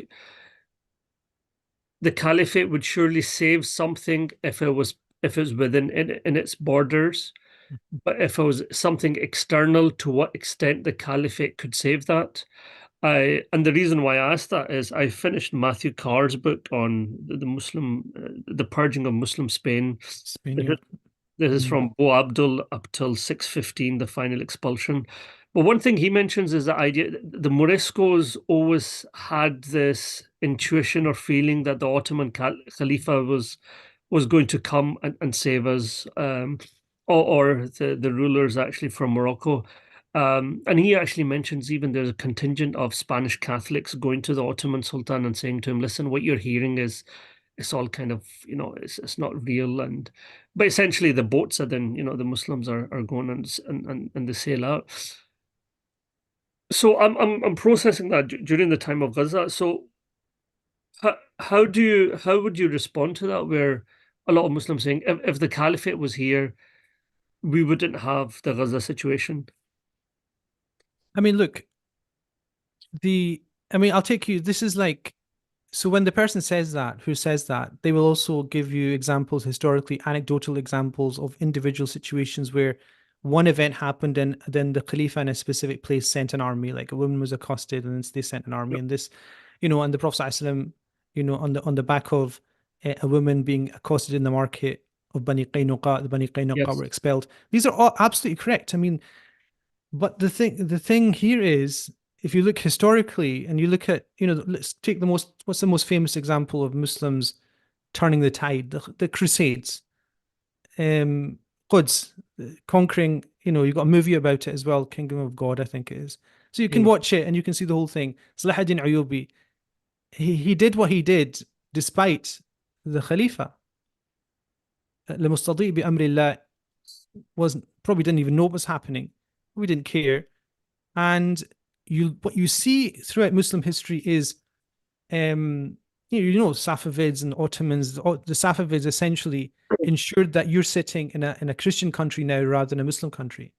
the caliphate would surely save something if it was within in its borders. But if it was something external, to what extent the caliphate could save that? And the reason why I asked that is I finished Matthew Carr's book on the purging of Muslim Spain. Spain, This yeah. is, this is Mm. from Bo Abdul up till 615, the final expulsion. But one thing he mentions is the idea the Moriscos always had this intuition or feeling that the Ottoman Khalifa was going to come and save us, or the rulers actually from Morocco. And he actually mentions even there's a contingent of Spanish Catholics going to the Ottoman Sultan and saying to him, listen, what you're hearing is it's all kind of, it's not real. But essentially the boats are then, the Muslims are going and they sail out. So I'm processing that during the time of Gaza. So how would you respond to that, where a lot of Muslims saying if the caliphate was here, we wouldn't have the Gaza situation? I mean, look, I'll take you. This is like, so when the person says that, who says that, they will also give you examples, historically, anecdotal examples of individual situations where one event happened and then the Khalifa in a specific place sent an army, like a woman was accosted and they sent an army. Yep. And this, and the Prophet ﷺ, on the back of a woman being accosted in the market of Bani Qaynuqa, the Bani Qaynuqa Yes. were expelled. These are all absolutely correct. I mean, but the thing here is, if you look historically and you look at, let's take what's the most famous example of Muslims turning the tide? The Crusades, Quds, conquering. You've got a movie about it as well, Kingdom of God, I think it is. So you can Mm. watch it and you can see the whole thing. Salah ad-Din Ayyubi, he did what he did despite the Khalifa. لمستضيء بأمر الله wasn't probably didn't even know what was happening. We didn't care. And what you see throughout Muslim history is, Safavids and Ottomans. The Safavids essentially ensured that you're sitting in a Christian country now rather than a Muslim country.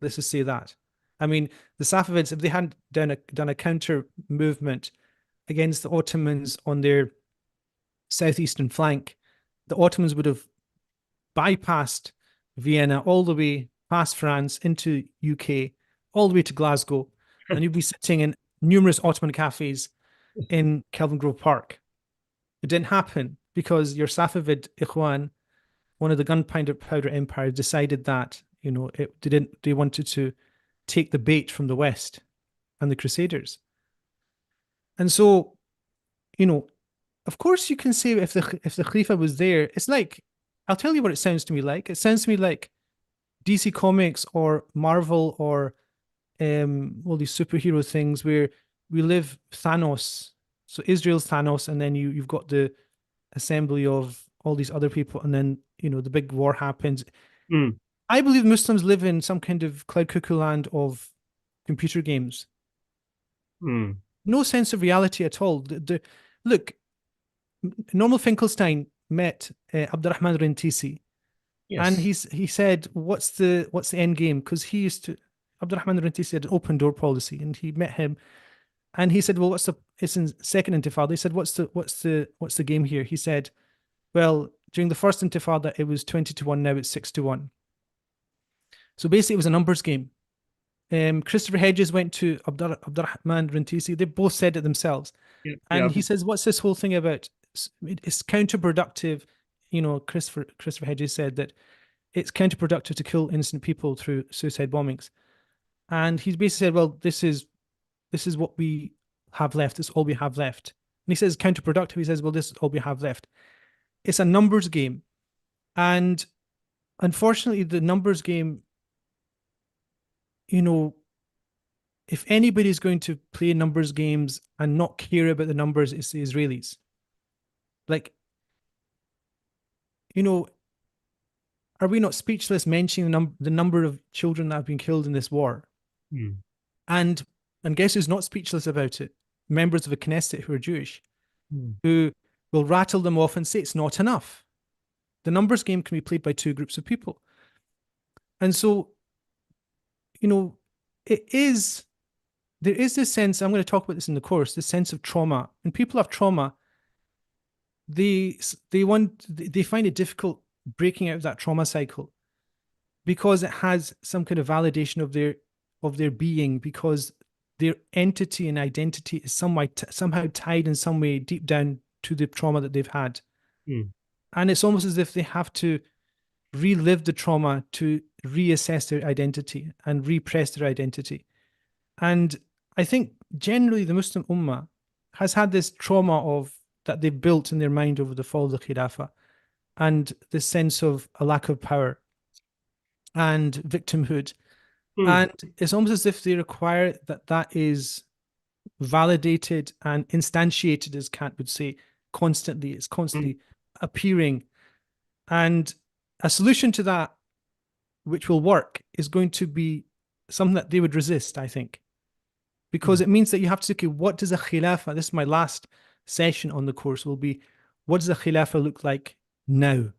Let's just say that. I mean, the Safavids, if they hadn't done a counter movement against the Ottomans on their southeastern flank, the Ottomans would have bypassed Vienna all the way past France into UK, all the way to Glasgow, and you'd be sitting in numerous Ottoman cafes in Kelvin Grove Park. It didn't happen. because your Safavid Ikhwan, one of the gunpowder empires, decided that, you know, they wanted to take the bait from the West and the Crusaders. And so, you know, of course you can say if the Khalifa was there, it's like, I'll tell you what it sounds to me like. It sounds to me like DC Comics or Marvel or all these superhero things where we live Thanos. So Israel's Thanos, and then you've got the assembly of all these other people, and then, you know, the big war happens. Mm. I believe Muslims live in some kind of cloud cuckoo land of computer games. Mm. No sense of reality at all. Look, Normal Finkelstein met Abdurrahman Rentisi, and Yes. he said, "What's the end game?" Because he used to Abdurrahman Rentisi had an open door policy, and he met him, and he said, "Well, it's in second Intifada." He said, "What's the game here?" He said, "Well, during the first Intifada, it was 20-1. Now it's 6-1." So basically, it was a numbers game. Christopher Hedges went to Abdurrahman Rentisi. They both said it themselves. Yeah. And Yeah. he says, "What's this whole thing about? It's counterproductive." You know, Christopher Hedges said that it's counterproductive to kill innocent people through suicide bombings. And he basically said, "Well, this is what we have left. This is all we have left." And he says counterproductive. He says, "Well, this is all we have left." It's a numbers game, and unfortunately, the numbers game, you know, if anybody's going to play numbers games and not care about the numbers, it's the Israelis. Like, you know, are we not speechless mentioning the number of children that have been killed in this war? Mm. And guess who's not speechless about it? Members of the Knesset who are Jewish, Mm. who will rattle them off and say it's not enough. The numbers game can be played by two groups of people. And so, you know, there is this sense, I'm going to talk about this in the course, this sense of trauma. When people have trauma, they find it difficult breaking out of that trauma cycle because it has some kind of validation of their being, because their entity and identity is somehow tied in some way deep down to the trauma that they've had. Mm. And it's almost as if they have to relive the trauma to reassess their identity and repress their identity. And I think generally the Muslim Ummah has had this trauma of that they've built in their mind over the fall of the Khilafah, and this sense of a lack of power and victimhood. Mm. And it's almost as if they require that is validated and instantiated, as Kant would say, constantly. It's Mm. constantly appearing. And a solution to that, which will work, is going to be something that they would resist, I think. Because Mm. it means that you have to say, okay, what does a khilafah, this is my last session on the course, will be, what does a khilafah look like now?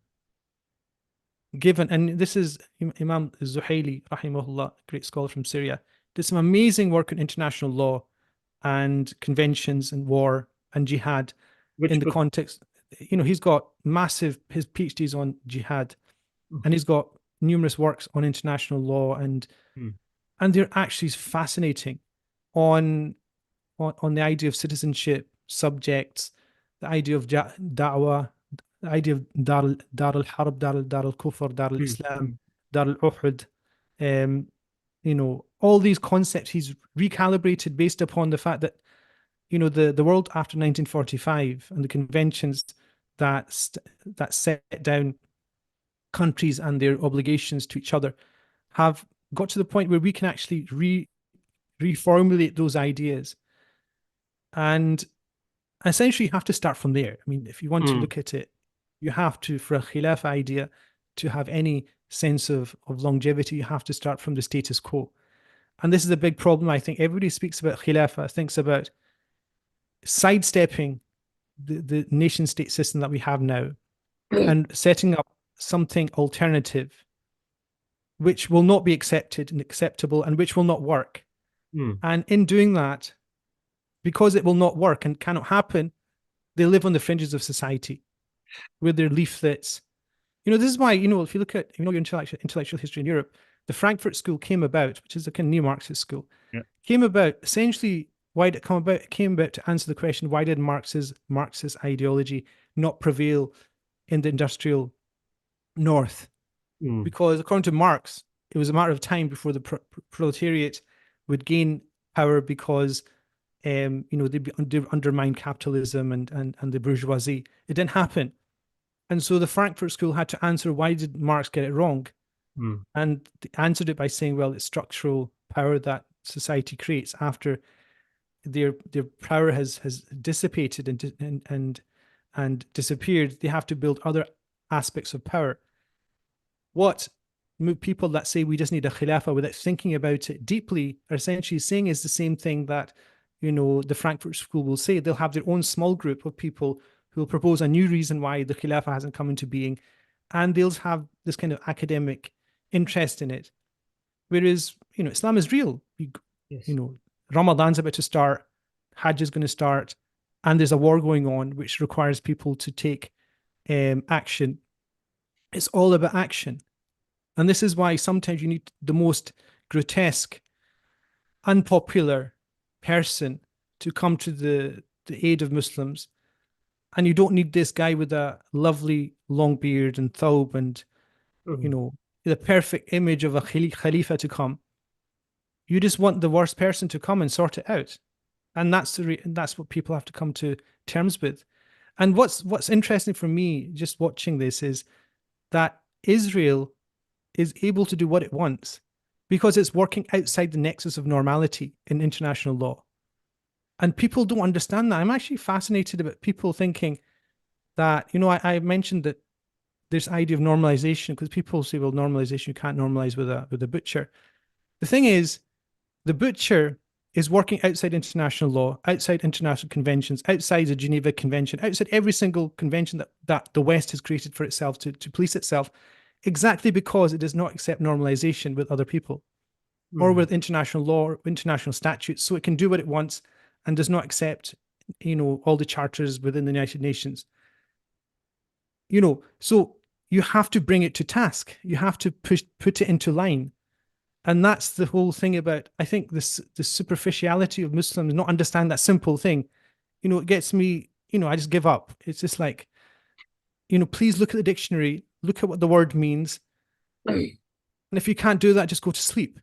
Given, and this is Imam Zuhaili, rahimahullah, great scholar from Syria, did some amazing work on international law and conventions and war and jihad in Which the book? context. You know, he's got his PhDs on jihad, and Okay. he's got numerous works on international law, and Mm. they're actually fascinating on the idea of citizenship, subjects, the idea of da'wah, the idea of dar al harb, dar al kufr, dar al Mm. islam, Mm. dar al uhud. Um, you know, all these concepts he's recalibrated based upon the fact that, you know, the world after 1945 and the conventions that set down countries and their obligations to each other have got to the point where we can actually reformulate those ideas. And essentially, you have to start from there. I mean, if you want to Mm. look at it, you have to, for a khilafah idea to have any sense of longevity, you have to start from the status quo. And this is a big problem. I think everybody speaks about khilafah, thinks about sidestepping the nation state system that we have now and setting up something alternative, which will not be accepted and acceptable and which will not work. Mm. And in doing that, because it will not work and cannot happen, they live on the fringes of society with their leaflets. You know, this is why, you know, if you look at, you know, your intellectual history in Europe, the Frankfurt School came about, which is a kind of neo-Marxist school, Yeah. came about essentially, why did it come about? It came about to answer the question, why did Marxist ideology not prevail in the industrial north. Mm. Because according to Marx, it was a matter of time before the proletariat would gain power because they undermined capitalism and the bourgeoisie. It didn't happen. And so the Frankfurt School had to answer, why did Marx get it wrong? Mm. And they answered it by saying, well, it's structural power that society creates after their power has dissipated and disappeared. They have to build other aspects of power. What people that say we just need a khilafah without thinking about it deeply are essentially saying is the same thing that, the Frankfurt School will say. They'll have their own small group of people who will propose a new reason why the khilafah hasn't come into being, and they'll have this kind of academic interest in it. Whereas, Islam is real. Yes. Ramadan's about to start, Hajj is going to start, and there's a war going on which requires people to take action. It's all about action. And this is why sometimes you need the most grotesque, unpopular person to come to the aid of Muslims. And you don't need this guy with a lovely long beard and thawb and, Mm. the perfect image of a Khalifa to come. You just want the worst person to come and sort it out. And that's what people have to come to terms with. And what's interesting for me just watching this is that Israel is able to do what it wants because it's working outside the nexus of normality in international law. And people don't understand that. I'm actually fascinated about people thinking that, I mentioned that this idea of normalization, because people say, well, normalization, you can't normalize with a butcher. The thing is, the butcher is working outside international law, outside international conventions, outside the Geneva Convention, outside every single convention that the West has created for itself to police itself, exactly because it does not accept normalization with other people or Mm. with international law or international statutes. So it can do what it wants and does not accept, all the charters within the United Nations. So you have to bring it to task. You have to put it into line. And that's the whole thing about, I think, the superficiality of Muslims not understand that simple thing. It gets me, I just give up. It's just like, please look at the dictionary, look at what the word means. And if you can't do that, just go to sleep.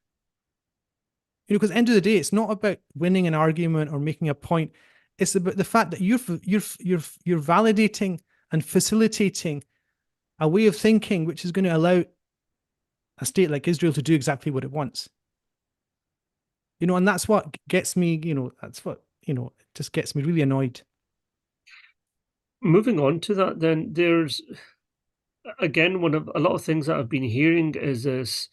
Because at the end of the day, it's not about winning an argument or making a point. It's about the fact that you're validating and facilitating a way of thinking which is going to allow a state like Israel to do exactly what it wants. And that's what gets me, that's what, it just gets me really annoyed. Moving on to that, then there's again one of a lot of things that I've been hearing is this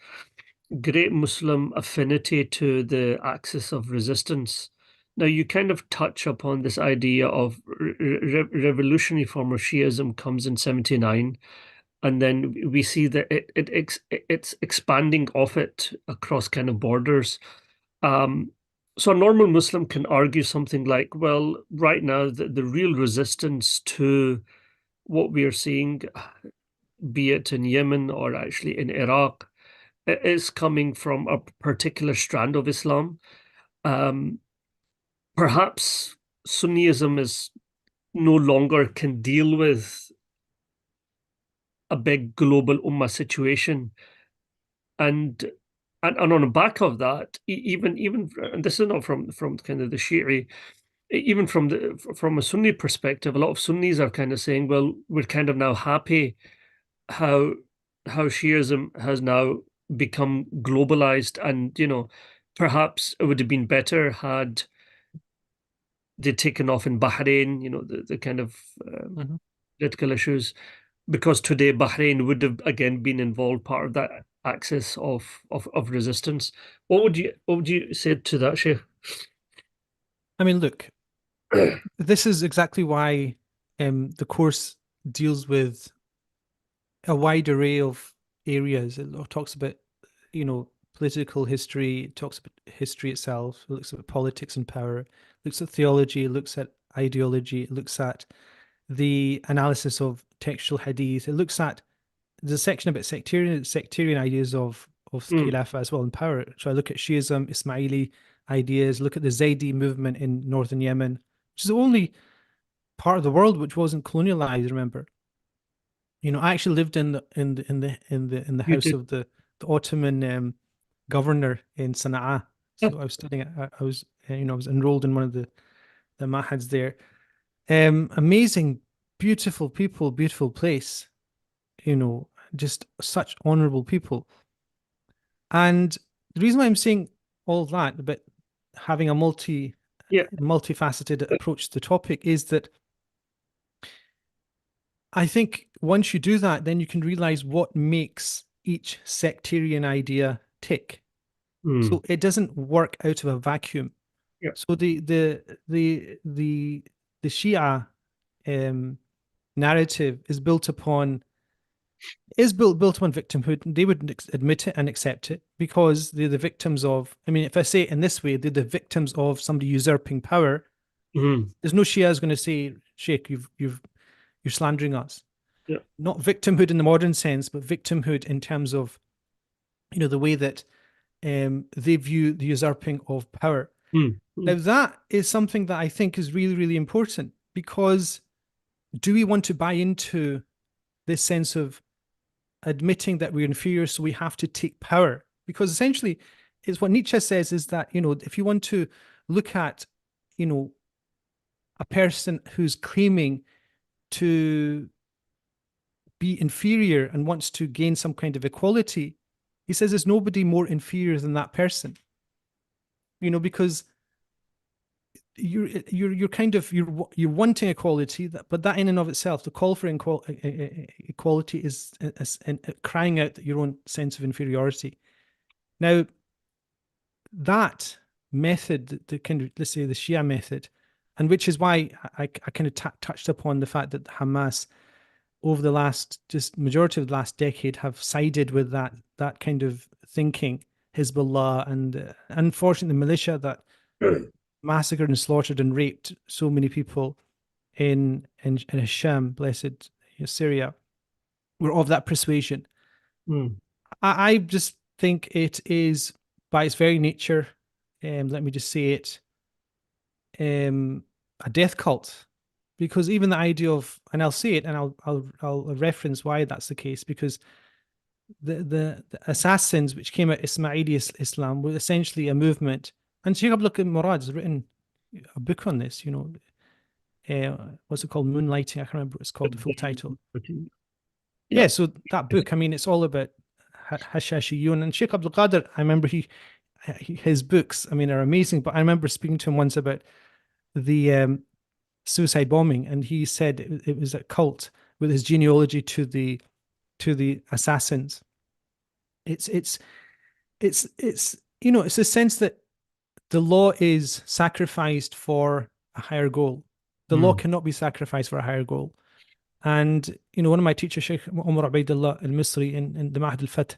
great Muslim affinity to the axis of resistance. Now, you kind of touch upon this idea of revolutionary form of Shiism comes in 79, and then we see that it's expanding off it across kind of borders. So a normal Muslim can argue something like, well, right now, the real resistance to what we are seeing, be it in Yemen or actually in Iraq, it is coming from a particular strand of Islam. Um, Perhaps Sunniism is no longer can deal with a big global ummah situation, and and on the back of that, even and this is not from kind of the Shi'i, even from a Sunni perspective, a lot of Sunnis are kind of saying, well, we're kind of now happy how Shiism has now become globalized, and perhaps it would have been better had they taken off in Bahrain, the kind of political issues, because today Bahrain would have again been involved, part of that axis of resistance. What would you say to that, Sheikh? I mean, look, this is exactly why the course deals with a wide array of areas. It talks about, political history, it talks about history itself, it looks at politics and power, it looks at theology, it looks at ideology, it looks at the analysis of textual hadith, it looks at the section about sectarian ideas of Mm. Khilafah as well in power. So I look at Shiism, Ismaili ideas, look at the Zaydi movement in northern Yemen, which is only part of the world which wasn't colonialized. Remember, I actually lived in the You house did. of the Ottoman governor in Sana'a. Yeah. So I was studying. I was I was enrolled in one of the mahads there. Amazing, beautiful people, beautiful place. Just such honorable people. And the reason why I'm saying all that about having a Yeah. multifaceted approach to the topic is that I think once you do that, then you can realize what makes each sectarian idea tick. Mm. So it doesn't work out of a vacuum. Yeah. So the Shia um, narrative is built upon victimhood. They would admit it and accept it because they're the victims of. I mean, if I say it in this way, they're the victims of somebody usurping power. Mm. There's no Shias going to say, Sheikh, you're slandering us. Yeah. Not victimhood in the modern sense, but victimhood in terms of the way that they view the usurping of power. Mm. Now, Mm. that is something that I think is really, really important because do we want to buy into this sense of admitting that we're inferior, so we have to take power? Because essentially, it's what Nietzsche says is that, if you want to look at, a person who's claiming to be inferior and wants to gain some kind of equality, he says there's nobody more inferior than that person. Because you're kind of you're wanting equality, but that in and of itself, the call for equality is crying out your own sense of inferiority. Now, that method, the kind of, let's say, the Shia method, and which is why I kind of touched upon the fact that Hamas over the last, just majority of the last decade, have sided with that kind of thinking, Hezbollah, and unfortunately the militia that massacred and slaughtered and raped so many people in Hisham, blessed Syria, were of that persuasion. Mm. I just think it is, by its very nature, let me just say it, a death cult. Because even the idea of, and I'll say it, and I'll reference why that's the case, because the assassins which came out Ismaili Islam were essentially a movement. And Sheikh Abdul Murad has written a book on this, what's it called? Moonlighting. I can't remember what it's called, the full title. Yeah. Yeah, so that book, I mean, it's all about Hashashiyun. And Sheikh Abdul Qadir, I remember his books, I mean, are amazing. But I remember speaking to him once about the suicide bombing, and he said it was a cult with his genealogy to the assassins. It's it's a sense that the law is sacrificed for a higher goal. The law Mm. cannot be sacrificed for a higher goal. And one of my teachers, Sheikh Umar Ubaidullah al-Misri in the Mahd al-Fath,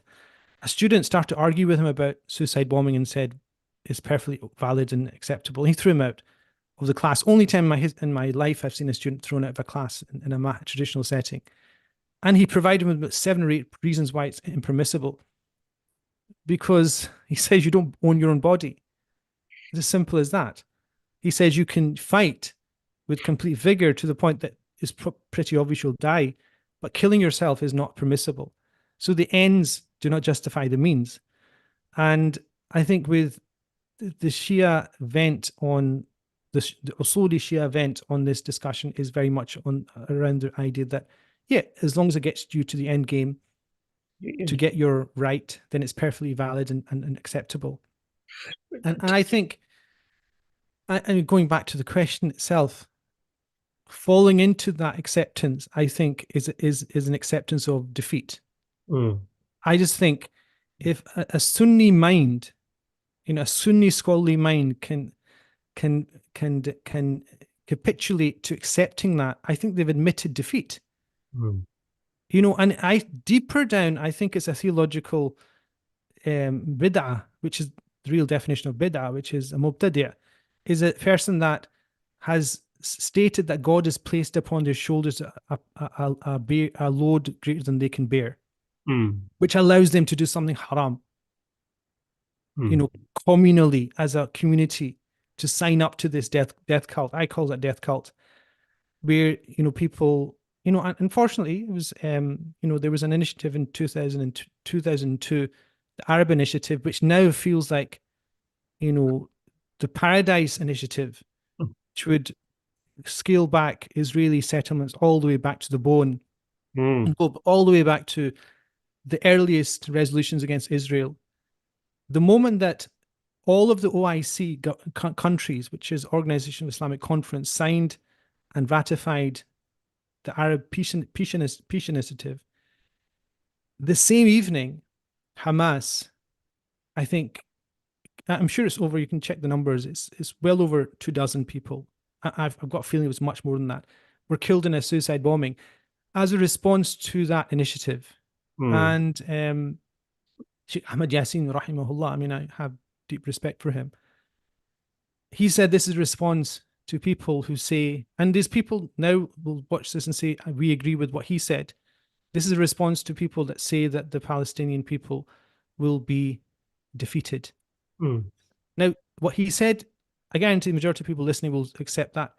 a student started to argue with him about suicide bombing and said it's perfectly valid and acceptable. He threw him out of the class. Only time in my life I've seen a student thrown out of a class in a traditional setting. And he provided him with about 7 or 8 reasons why it's impermissible. Because he says you don't own your own body. It's as simple as that. He says you can fight with complete vigor to the point that it's pretty obvious you'll die, but killing yourself is not permissible. So the ends do not justify the means. And I think with the Shia vent on the Usuli Shia vent on this discussion is very much around the idea that, yeah, as long as it gets you to the end game to get your right, then it's perfectly valid and acceptable. And I think, and going back to the question itself, falling into that acceptance, I think, is an acceptance of defeat. Mm. I just think if a Sunni mind, a Sunni scholarly mind can capitulate to accepting that, I think they've admitted defeat. Mm. And deeper down, I think it's a theological bid'ah, which is the real definition of bid'ah, which is a mubtadi', is a person that has stated that God has placed upon their shoulders a load greater than they can bear, Mm. which allows them to do something haram, Mm. communally as a community, to sign up to this death cult. I call that death cult. where people, unfortunately, it was there was an initiative in 2002, the Arab Initiative, which now feels like the Paradise Initiative, which would scale back Israeli settlements all the way back to the bone Mm. and go all the way back to the earliest resolutions against Israel. The moment that all of the OIC countries, which is Organization of Islamic Conference, signed and ratified the Arab Peace Initiative, the same evening, Hamas, I think, I'm sure it's over. You can check the numbers. It's well over 24 people. I've got a feeling it was much more than that. Were killed in a suicide bombing as a response to that initiative. Mm. And Sheikh Ahmad Yassin, rahimahullah, I mean, I have deep respect for him. He said this is a response to people who say, and these people now will watch this and say, we agree with what he said. This is a response to people that say that the Palestinian people will be defeated. Mm. Now, what he said, I guarantee the majority of people listening will accept that.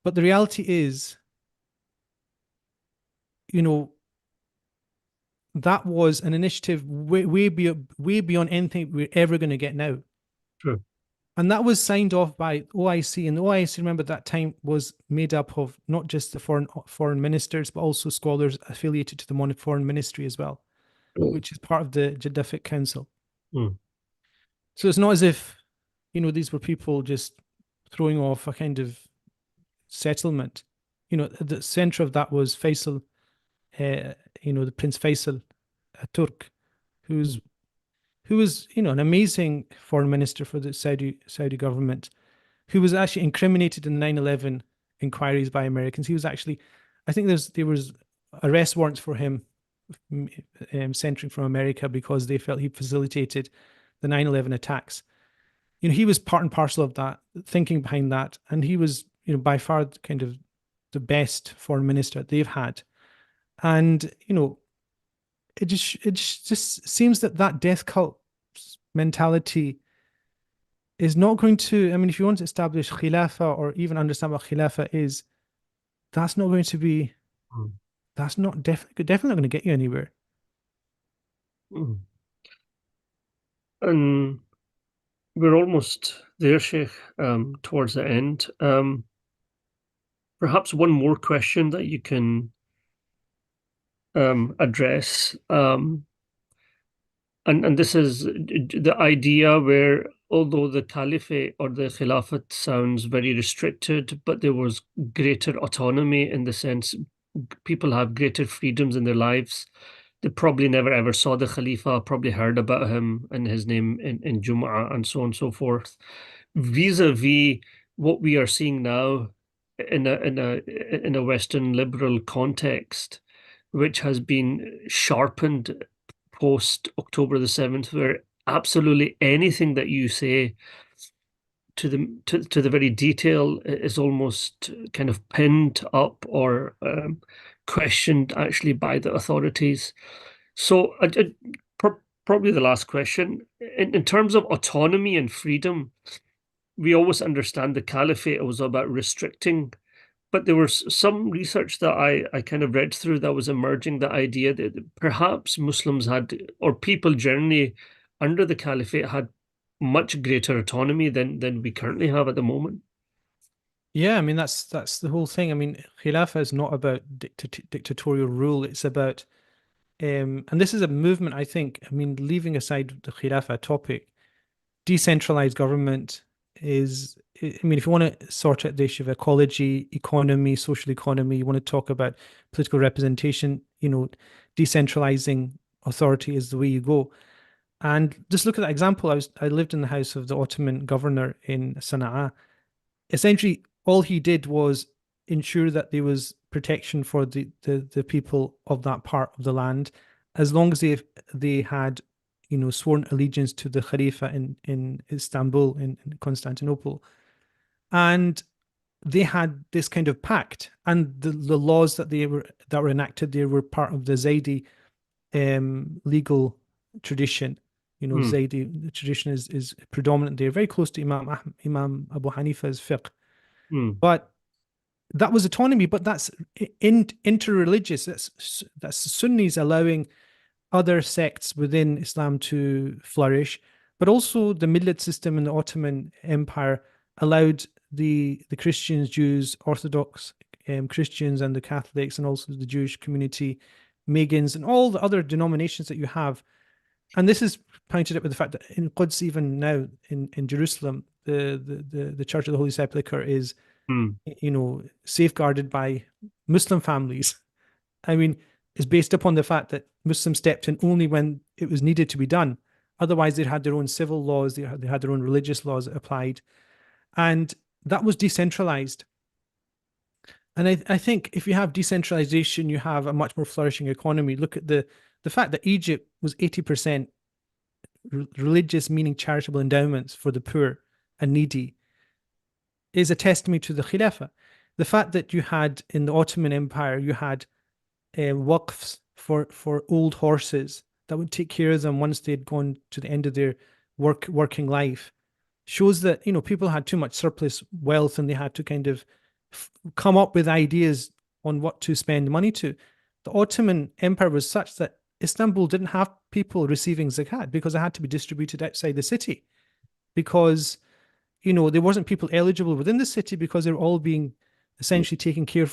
But the reality is, you know, that was an initiative way beyond anything we're ever going to get now. True. And that was signed off by OIC. And the OIC, remember, at that time was made up of not just the foreign ministers, but also scholars affiliated to the foreign ministry as well, which is part of the Jeddah Fiqh Council. Mm. So it's not as if, these were people just throwing off a kind of settlement. At the center of that was Faisal, the Prince Faisal, a Turk, Mm. who was, an amazing foreign minister for the Saudi government, who was actually incriminated in 9/11 inquiries by Americans. He was actually, I think there was arrest warrants for him centering from America because they felt he facilitated the 9/11 attacks. He was part and parcel of that thinking behind that, and he was, by far kind of the best foreign minister they've had. And it just seems that death cult mentality is not going to. I mean, if you want to establish khilafah or even understand what khilafah is, that's not going to be. Mm. That's not definitely not going to get you anywhere. Mm. And we're almost there, Sheikh, towards the end. Perhaps one more question that you can address. And this is the idea where, although the caliphate or the khilafat sounds very restricted, but there was greater autonomy in the sense people have greater freedoms in their lives. They probably never ever saw the Khalifa, probably heard about him and his name in Jum'ah and so on and so forth. Vis-a-vis what we are seeing now in a Western liberal context, which has been sharpened post October the 7th, where absolutely anything that you say to the very detail is almost kind of pinned up or questioned actually by the authorities. So probably the last question, in terms of autonomy and freedom, we always understand the caliphate was about restricting, but there was some research that I kind of read through that was emerging the idea that perhaps Muslims had, or people generally under the caliphate had much greater autonomy than we currently have at the moment. Yeah, I mean that's the whole thing. I mean, khilafah is not about dictatorial rule. It's about and this is a movement, I think. I mean, leaving aside the khilafah topic, decentralized government is, I mean, if you want to sort out the issue of ecology, economy, social economy, you want to talk about political representation, decentralizing authority is the way you go. And just look at that example. I lived in the house of the Ottoman governor in Sana'a. Essentially, all he did was ensure that there was protection for the people of that part of the land, as long as they had, sworn allegiance to the Khalifa in Istanbul, in Constantinople, and they had this kind of pact, and the laws that were enacted there were part of the Zaidi legal tradition. Hmm. Zaidi tradition is predominant there, very close to Imam Abu Hanifa's fiqh. Hmm. But that was autonomy, but that's interreligious. That's Sunnis allowing other sects within Islam to flourish, but also the millet system in the Ottoman Empire allowed the Christians, Jews, Orthodox Christians, and the Catholics, and also the Jewish community, Megans, and all the other denominations that you have. And this is pointed out with the fact that in Quds, even now in Jerusalem, the Church of the Holy Sepulchre is, Hmm. safeguarded by Muslim families. I mean, it's based upon the fact that Muslims stepped in only when it was needed to be done. Otherwise, they had their own civil laws, they had their own religious laws that applied. And that was decentralized. And I think if you have decentralization, you have a much more flourishing economy. Look at the fact that Egypt was 80% religious, meaning charitable endowments for the poor and needy, is a testimony to the Khilafah. The fact that you had in the Ottoman Empire, you had waqfs for old horses that would take care of them once they'd gone to the end of their working life, shows that people had too much surplus wealth and they had to kind of come up with ideas on what to spend money to. The Ottoman Empire was such that Istanbul didn't have people receiving zakat because it had to be distributed outside the city, because there wasn't people eligible within the city because they're all being essentially taken care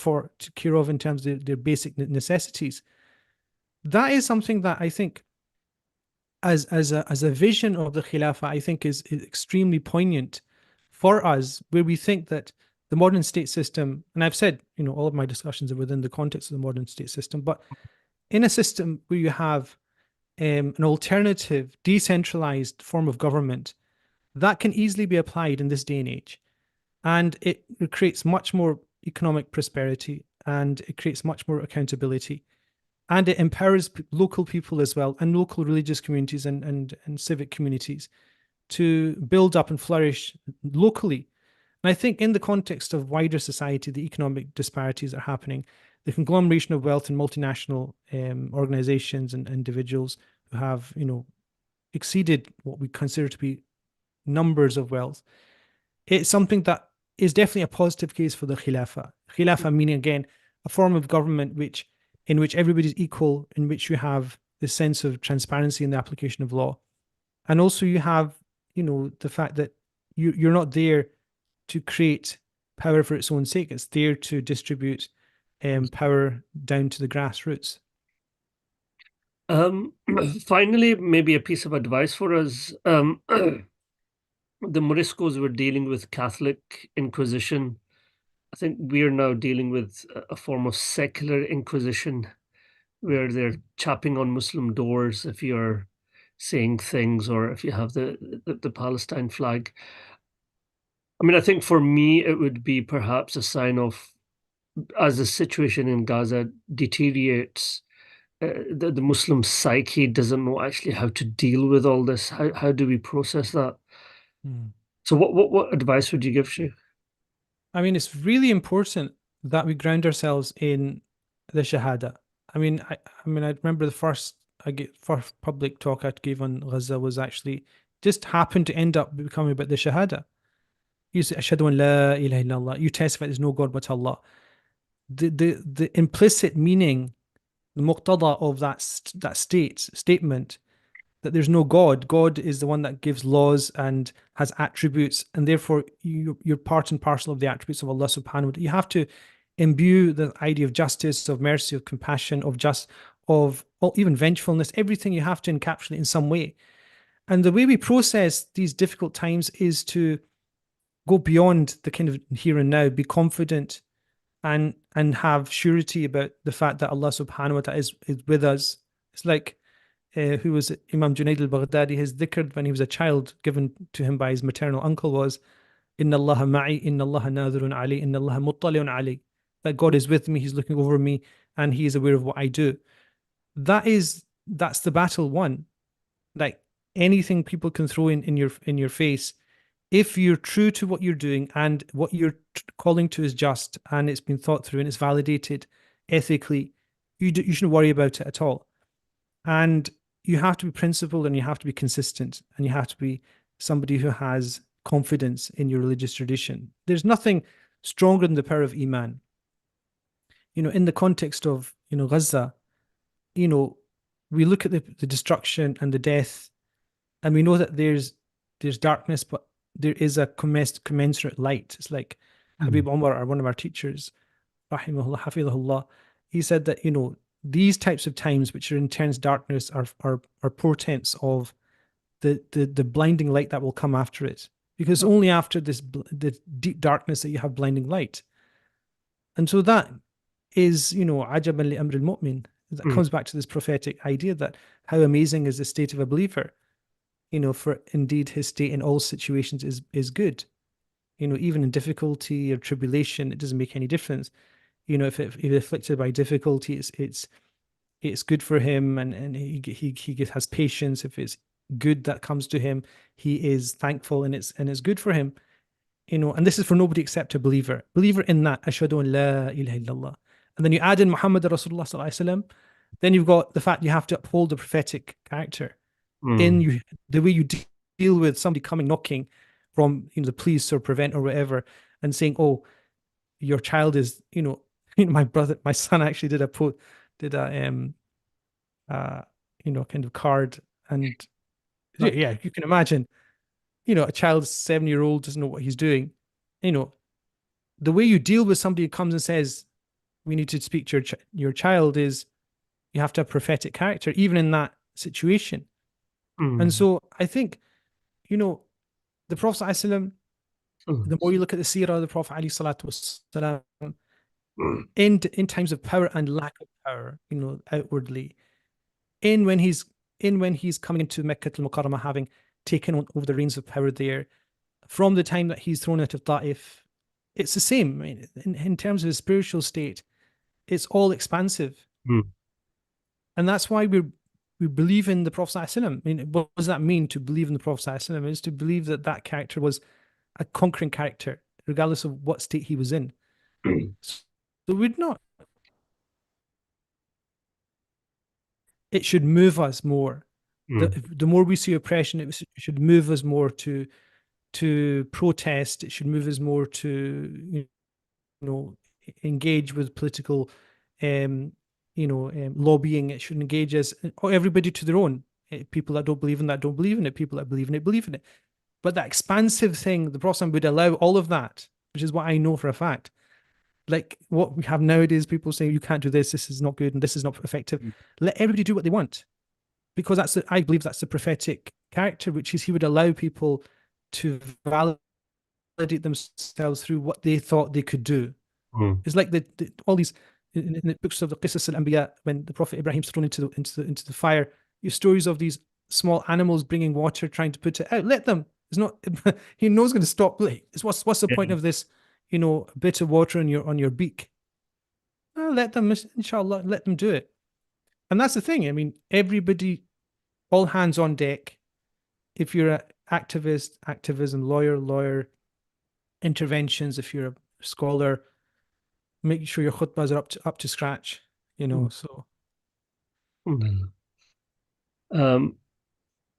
of in terms of their basic necessities. That is something that I think, as a vision of the Khilafah, I think is extremely poignant for us, where we think that the modern state system, and I've said, all of my discussions are within the context of the modern state system, but in a system where you have an alternative, decentralized form of government, that can easily be applied in this day and age. And it creates much more economic prosperity, and it creates much more accountability, and it empowers local people as well, and local religious communities and civic communities to build up and flourish locally. And I think in the context of wider society, the economic disparities that are happening, the conglomeration of wealth in multinational organizations and individuals who have, exceeded what we consider to be numbers of wealth, it's something that is definitely a positive case for the Khilafah. Khilafah meaning, again, a form of government in which everybody's equal, in which you have this sense of transparency in the application of law. And also you have, the fact that you're not there to create power for its own sake. It's there to distribute power down to the grassroots. Um, Finally, maybe a piece of advice for us. The Moriscos were dealing with Catholic Inquisition. I think we are now dealing with a form of secular Inquisition where they're chapping on Muslim doors if you're saying things or if you have the Palestine flag. I mean, I think for me, it would be perhaps a sign of, as the situation in Gaza deteriorates, the Muslim psyche doesn't know actually how to deal with all this. How do we process that? Hmm. So what advice would you give, Shay? I mean, it's really important that we ground ourselves in the Shahada. I remember the first public talk I gave on Gaza was actually just happened to end up becoming about the Shahada. You say, Ashhadu an la ilaha illallah. You testify there's no God but Allah. The implicit meaning, the muqtada of that statement, that there's no God. God is the one that gives laws and has attributes, and therefore you're part and parcel of the attributes of Allah subhanahu wa ta'ala. You have to imbue the idea of justice, of mercy, of compassion, of even vengefulness, everything you have to encapsulate in some way. And the way we process these difficult times is to go beyond the kind of here and now, be confident and have surety about the fact that Allah subhanahu wa ta'ala is with us. It's like who was it? Imam Junaid al-Baghdadi, his dhikr when he was a child given to him by his maternal uncle was Inna Allah ma'i, Inna Allah nadhirun ali, Inna Allah muttali'un ali. That God is with me, He's looking over me, and He is aware of what I do. That's the battle won. Like anything people can throw in your face, if you're true to what you're doing and what you're calling to is just and it's been thought through and it's validated ethically, you shouldn't worry about it at all. And you have to be principled and you have to be consistent and you have to be somebody who has confidence in your religious tradition. There's nothing stronger than the power of Iman. in the context of, Gaza, you know, we look at the destruction and the death, and we know that there's darkness, but there is a commensurate light. It's like Habib Umar, one of our teachers, rahimahullah, hafidhahullah, he said that, these types of times, which are intense darkness, are portents of the blinding light that will come after it. Because only after the deep darkness that you have blinding light. And so that is, ajaban li amr al-mu'min. That comes back to this prophetic idea that how amazing is the state of a believer, for indeed his state in all situations is good. Even in difficulty or tribulation, it doesn't make any difference. If afflicted by difficulty, it's good for him, and he has patience. If it's good that comes to him, he is thankful, and it's good for him. And this is for nobody except a believer. Believer in that, ashhadu an la ilaha illallah. And then you add in Muhammad Rasulullah sallallahu alaihi wasallam, then you've got the fact you have to uphold the prophetic character in the way you deal with somebody coming knocking from the police or prevent or whatever, and saying, "Oh, your child is," my son actually did a kind of card, and yeah, you can imagine, a child 7-year-old doesn't know what he's doing. The way you deal with somebody who comes and says, "We need to speak to your child," is you have to have prophetic character, even in that situation. And so I think, the Prophet ﷺ, the more you look at the seerah of the Prophet ﷺ, in times of power and lack of power, outwardly, when he's coming into Mecca al-Mukarramah, having taken over the reins of power there, from the time that he's thrown out of Ta'if, it's the same. I mean, in terms of his spiritual state, it's all expansive. And that's why we believe in the Prophet ﷺ. I mean, what does that mean to believe in the Prophet ﷺ? Is to believe that character was a conquering character, regardless of what state he was in. So we'd not. It should move us more. The more we see oppression, it should move us more to protest. It should move us more to engage with political lobbying. It should engage us, or everybody to their own. People that don't believe in that don't believe in it. People that believe in it believe in it. But that expansive thing, the Prophet would allow all of that, which is what I know for a fact. Like what we have nowadays, people saying you can't do this, this is not good, and this is not effective. Let everybody do what they want, because I believe that's the prophetic character, which is he would allow people to validate themselves through what they thought they could do. It's like all these in the books of the Qisas al-Anbiya, when the Prophet Ibrahim's thrown into the fire, your stories of these small animals bringing water, trying to put it out. Let them. It's not. He knows going to stop. What's the point of this? A bit of water on your beak. Let them, inshallah, let them do it. And that's the thing. I mean, everybody, all hands on deck. If you're an activist, activism, lawyer, interventions. If you're a scholar, make sure your khutbahs are up to scratch. So.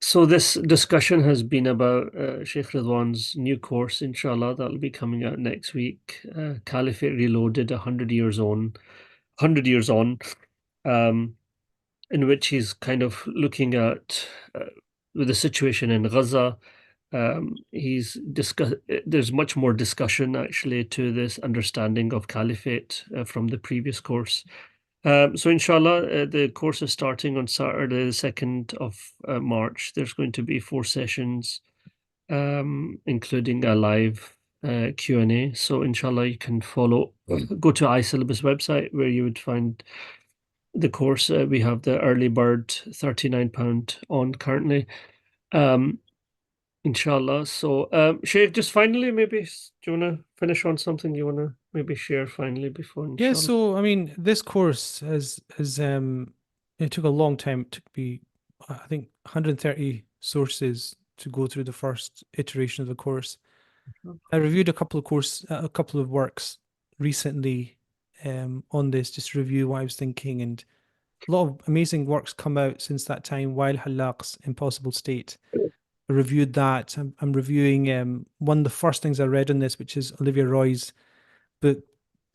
So this discussion has been about Shaykh Ruzwan's new course, inshallah, that'll be coming out next week. Caliphate Reloaded, 100 years on, in which he's kind of looking at with the situation in Gaza. There's much more discussion actually to this understanding of caliphate from the previous course. So inshallah, the course is starting on Saturday, the 2nd of March. There's going to be 4 sessions, including a live Q&A. So inshallah, you can go to iSyllabus website where you would find the course. We have the early bird, £39 on currently. Inshallah. So Shaykh, just finally, maybe do you want to finish on something you want to maybe share finally before inshallah? Yeah, so I mean, this course has it took a long time. It took me, I think, 130 sources to go through the first iteration of the course. I reviewed a couple of works recently on this, just to review what I was thinking, and a lot of amazing works come out since that time. While Halak's Impossible State, I reviewed that. I'm reviewing one of the first things I read on this, which is Olivia Roy's book,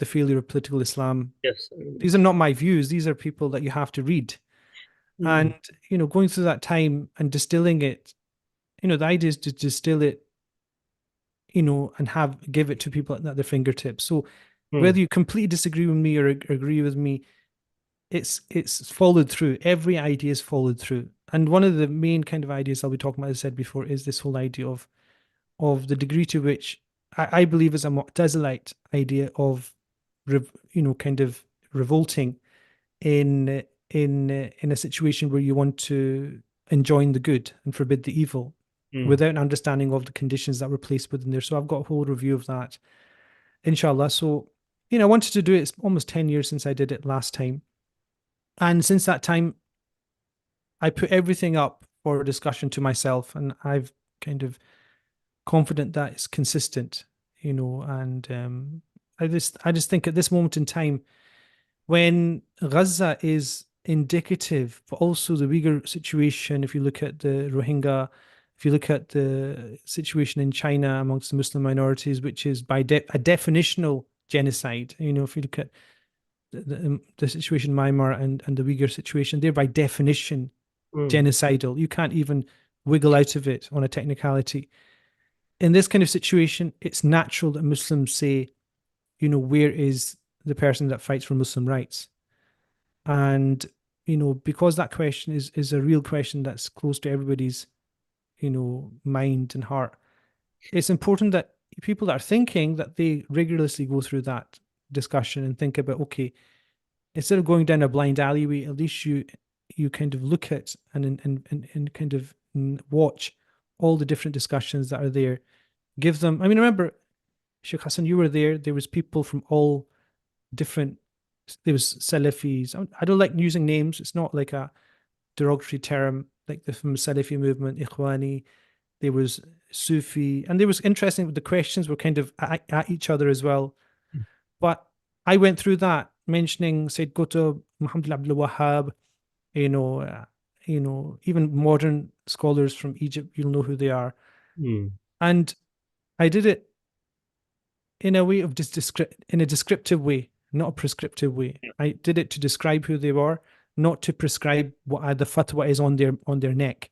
The Failure of Political Islam. Yes. These are not my views. These are people that you have to read. Mm, And, going through that time and distilling it, the idea is to distill it, and give it to people at their fingertips. So mm, whether you completely disagree with me or agree with me, it's followed through. Every idea is followed through. And one of the main kind of ideas I'll be talking about, as I said before, is this whole idea of the degree to which I believe is a Mu'tazilite idea of, kind of revolting in a situation where you want to enjoin the good and forbid the evil mm, without an understanding of the conditions that were placed within there. So I've got a whole review of that, inshallah. So, I wanted to do it. It's almost 10 years since I did it last time. And since that time, I put everything up for discussion to myself, and I've kind of confident that it's consistent, and I just think at this moment in time, when Gaza is indicative, but also the Uyghur situation, if you look at the Rohingya, if you look at the situation in China amongst the Muslim minorities, which is by a definitional genocide, if you look at the situation in Myanmar and the Uyghur situation, they're by definition mm, genocidal. You can't even wiggle out of it on a technicality. In this kind of situation, it's natural that Muslims say, where is the person that fights for Muslim rights? And, because that question is a real question that's close to everybody's, mind and heart, it's important that people that are thinking that they rigorously go through that discussion and think about, okay, instead of going down a blind alleyway, at least you kind of look at and kind of watch all the different discussions that are there. Give them, I mean, remember, Sheikh Hassan, you were there. There was people from all different, there was Salafis. I don't like using names. It's not like a derogatory term, like from the Salafi movement, Ikhwani. There was Sufi, and there was interesting. The questions were kind of at each other as well. But I went through that, mentioning Sayyid Qutb, Muhammad Abdul Wahhab, you know, uh, even modern scholars from Egypt. You'll know who they are, mm. and I did it in a way of just in a descriptive way, not a prescriptive way. Yeah. I did it to describe who they were, not to prescribe what the fatwa is on their neck.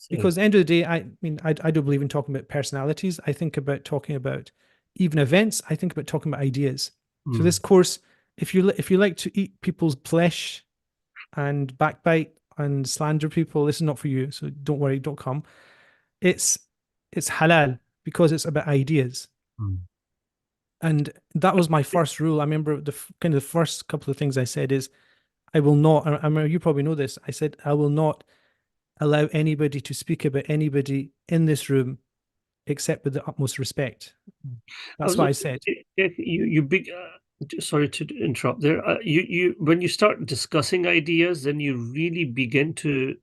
So, Because at the end of the day, I mean, I don't believe in talking about personalities. I think about talking about even events. I think about talking about ideas. So mm, this course, if you like to eat people's flesh and backbite and slander people, this is not for you. So don't worry, don't come. It's it's halal because it's about ideas. mm. And that was my first rule. I remember the kind of the first couple of things I said is, I will not, I remember you probably know this. I said, I will not allow anybody to speak about anybody in this room except with the utmost respect. I That's was what I looking, said. you big, sorry to interrupt there. When you start discussing ideas, then you really begin to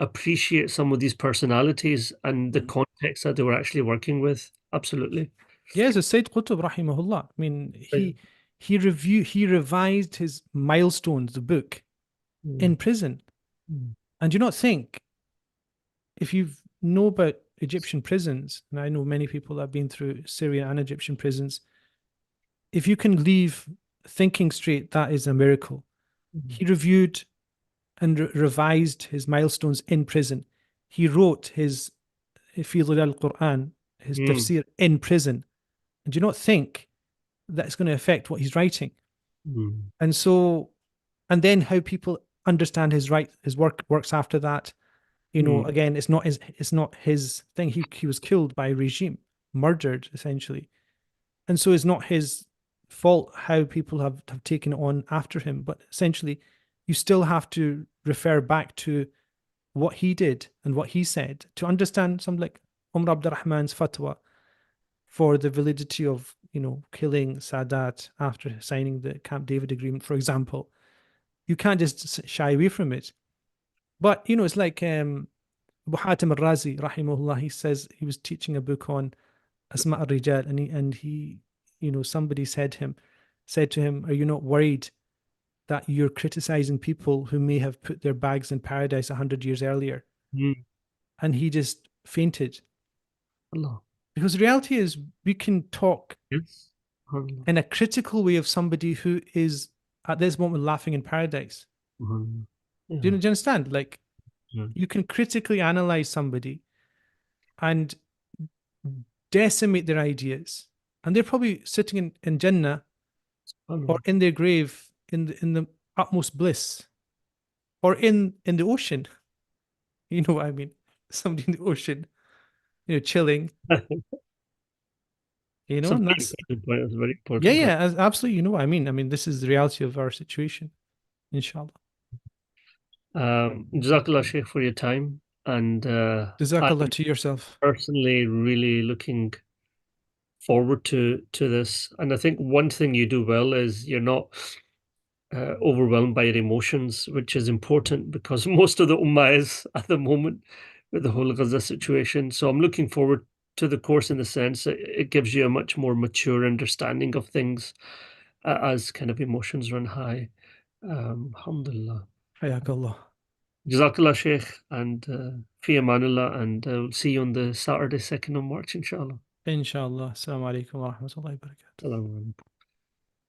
appreciate some of these personalities and the Mm. context that they were actually working with. Absolutely. Yes, as Sayyid Qutb, rahimahullah. I mean, Right. he revised his milestones, the book, Mm, in prison. mm, And do you not think, if you know about Egyptian prisons, and I know many people that have been through Syrian and Egyptian prisons, if you can leave thinking straight, that is a miracle. mm, He reviewed and revised his milestones in prison. He wrote his fi al Quran, his mm, tafsir in prison. And do you not think that it's going to affect what he's writing? mm, And so, and then how people understand his works after that. mm, Again, it's not his thing. He was killed by a regime, murdered essentially, and so it's not his fault how people have taken it on after him. But essentially, you still have to refer back to what he did and what he said to understand something like Umar Abdurrahman's fatwa for the validity of killing Sadat after signing the Camp David agreement, for example. You can't just shy away from it. But it's like Abu Hatim al-Razi, rahimahullah. He says he was teaching a book on Asma al-Rijal, and somebody said to him, "Are you not worried that you're criticizing people who may have put their bags in paradise 100 years earlier?" mm. And he just fainted. Allah. Because the reality is, we can talk Yes. SubhanAllah. in a critical way of somebody who is at this moment laughing in paradise. SubhanAllah. Do you Yeah. understand? Like, Yeah. you can critically analyze somebody and decimate their ideas, and they're probably sitting in Jannah or SubhanAllah. in their grave in the utmost bliss, or in the ocean. You know what I mean? Somebody in the ocean, chilling. It's a And very that's, important point. It's a very yeah, important point. yeah, absolutely. You know what I mean? I mean, this is the reality of our situation, inshallah. Jazakallah Shaykh for your time. And Jazakallah I'm to yourself. personally really looking forward to this. And I think one thing you do well is you're not overwhelmed by your emotions, which is important because most of the Ummah is at the moment with the whole Gaza situation. So I'm looking forward to the course in the sense that it gives you a much more mature understanding of things as kind of emotions run high. Alhamdulillah. Hayakallah. Jazakallah Shaykh and Fi Amanullah, and we'll see you on the Saturday, 2nd of March, inshallah. Inshallah. Assalamu alaikum wa rahmatullahi wa barakatuh. Assalamu alaikum.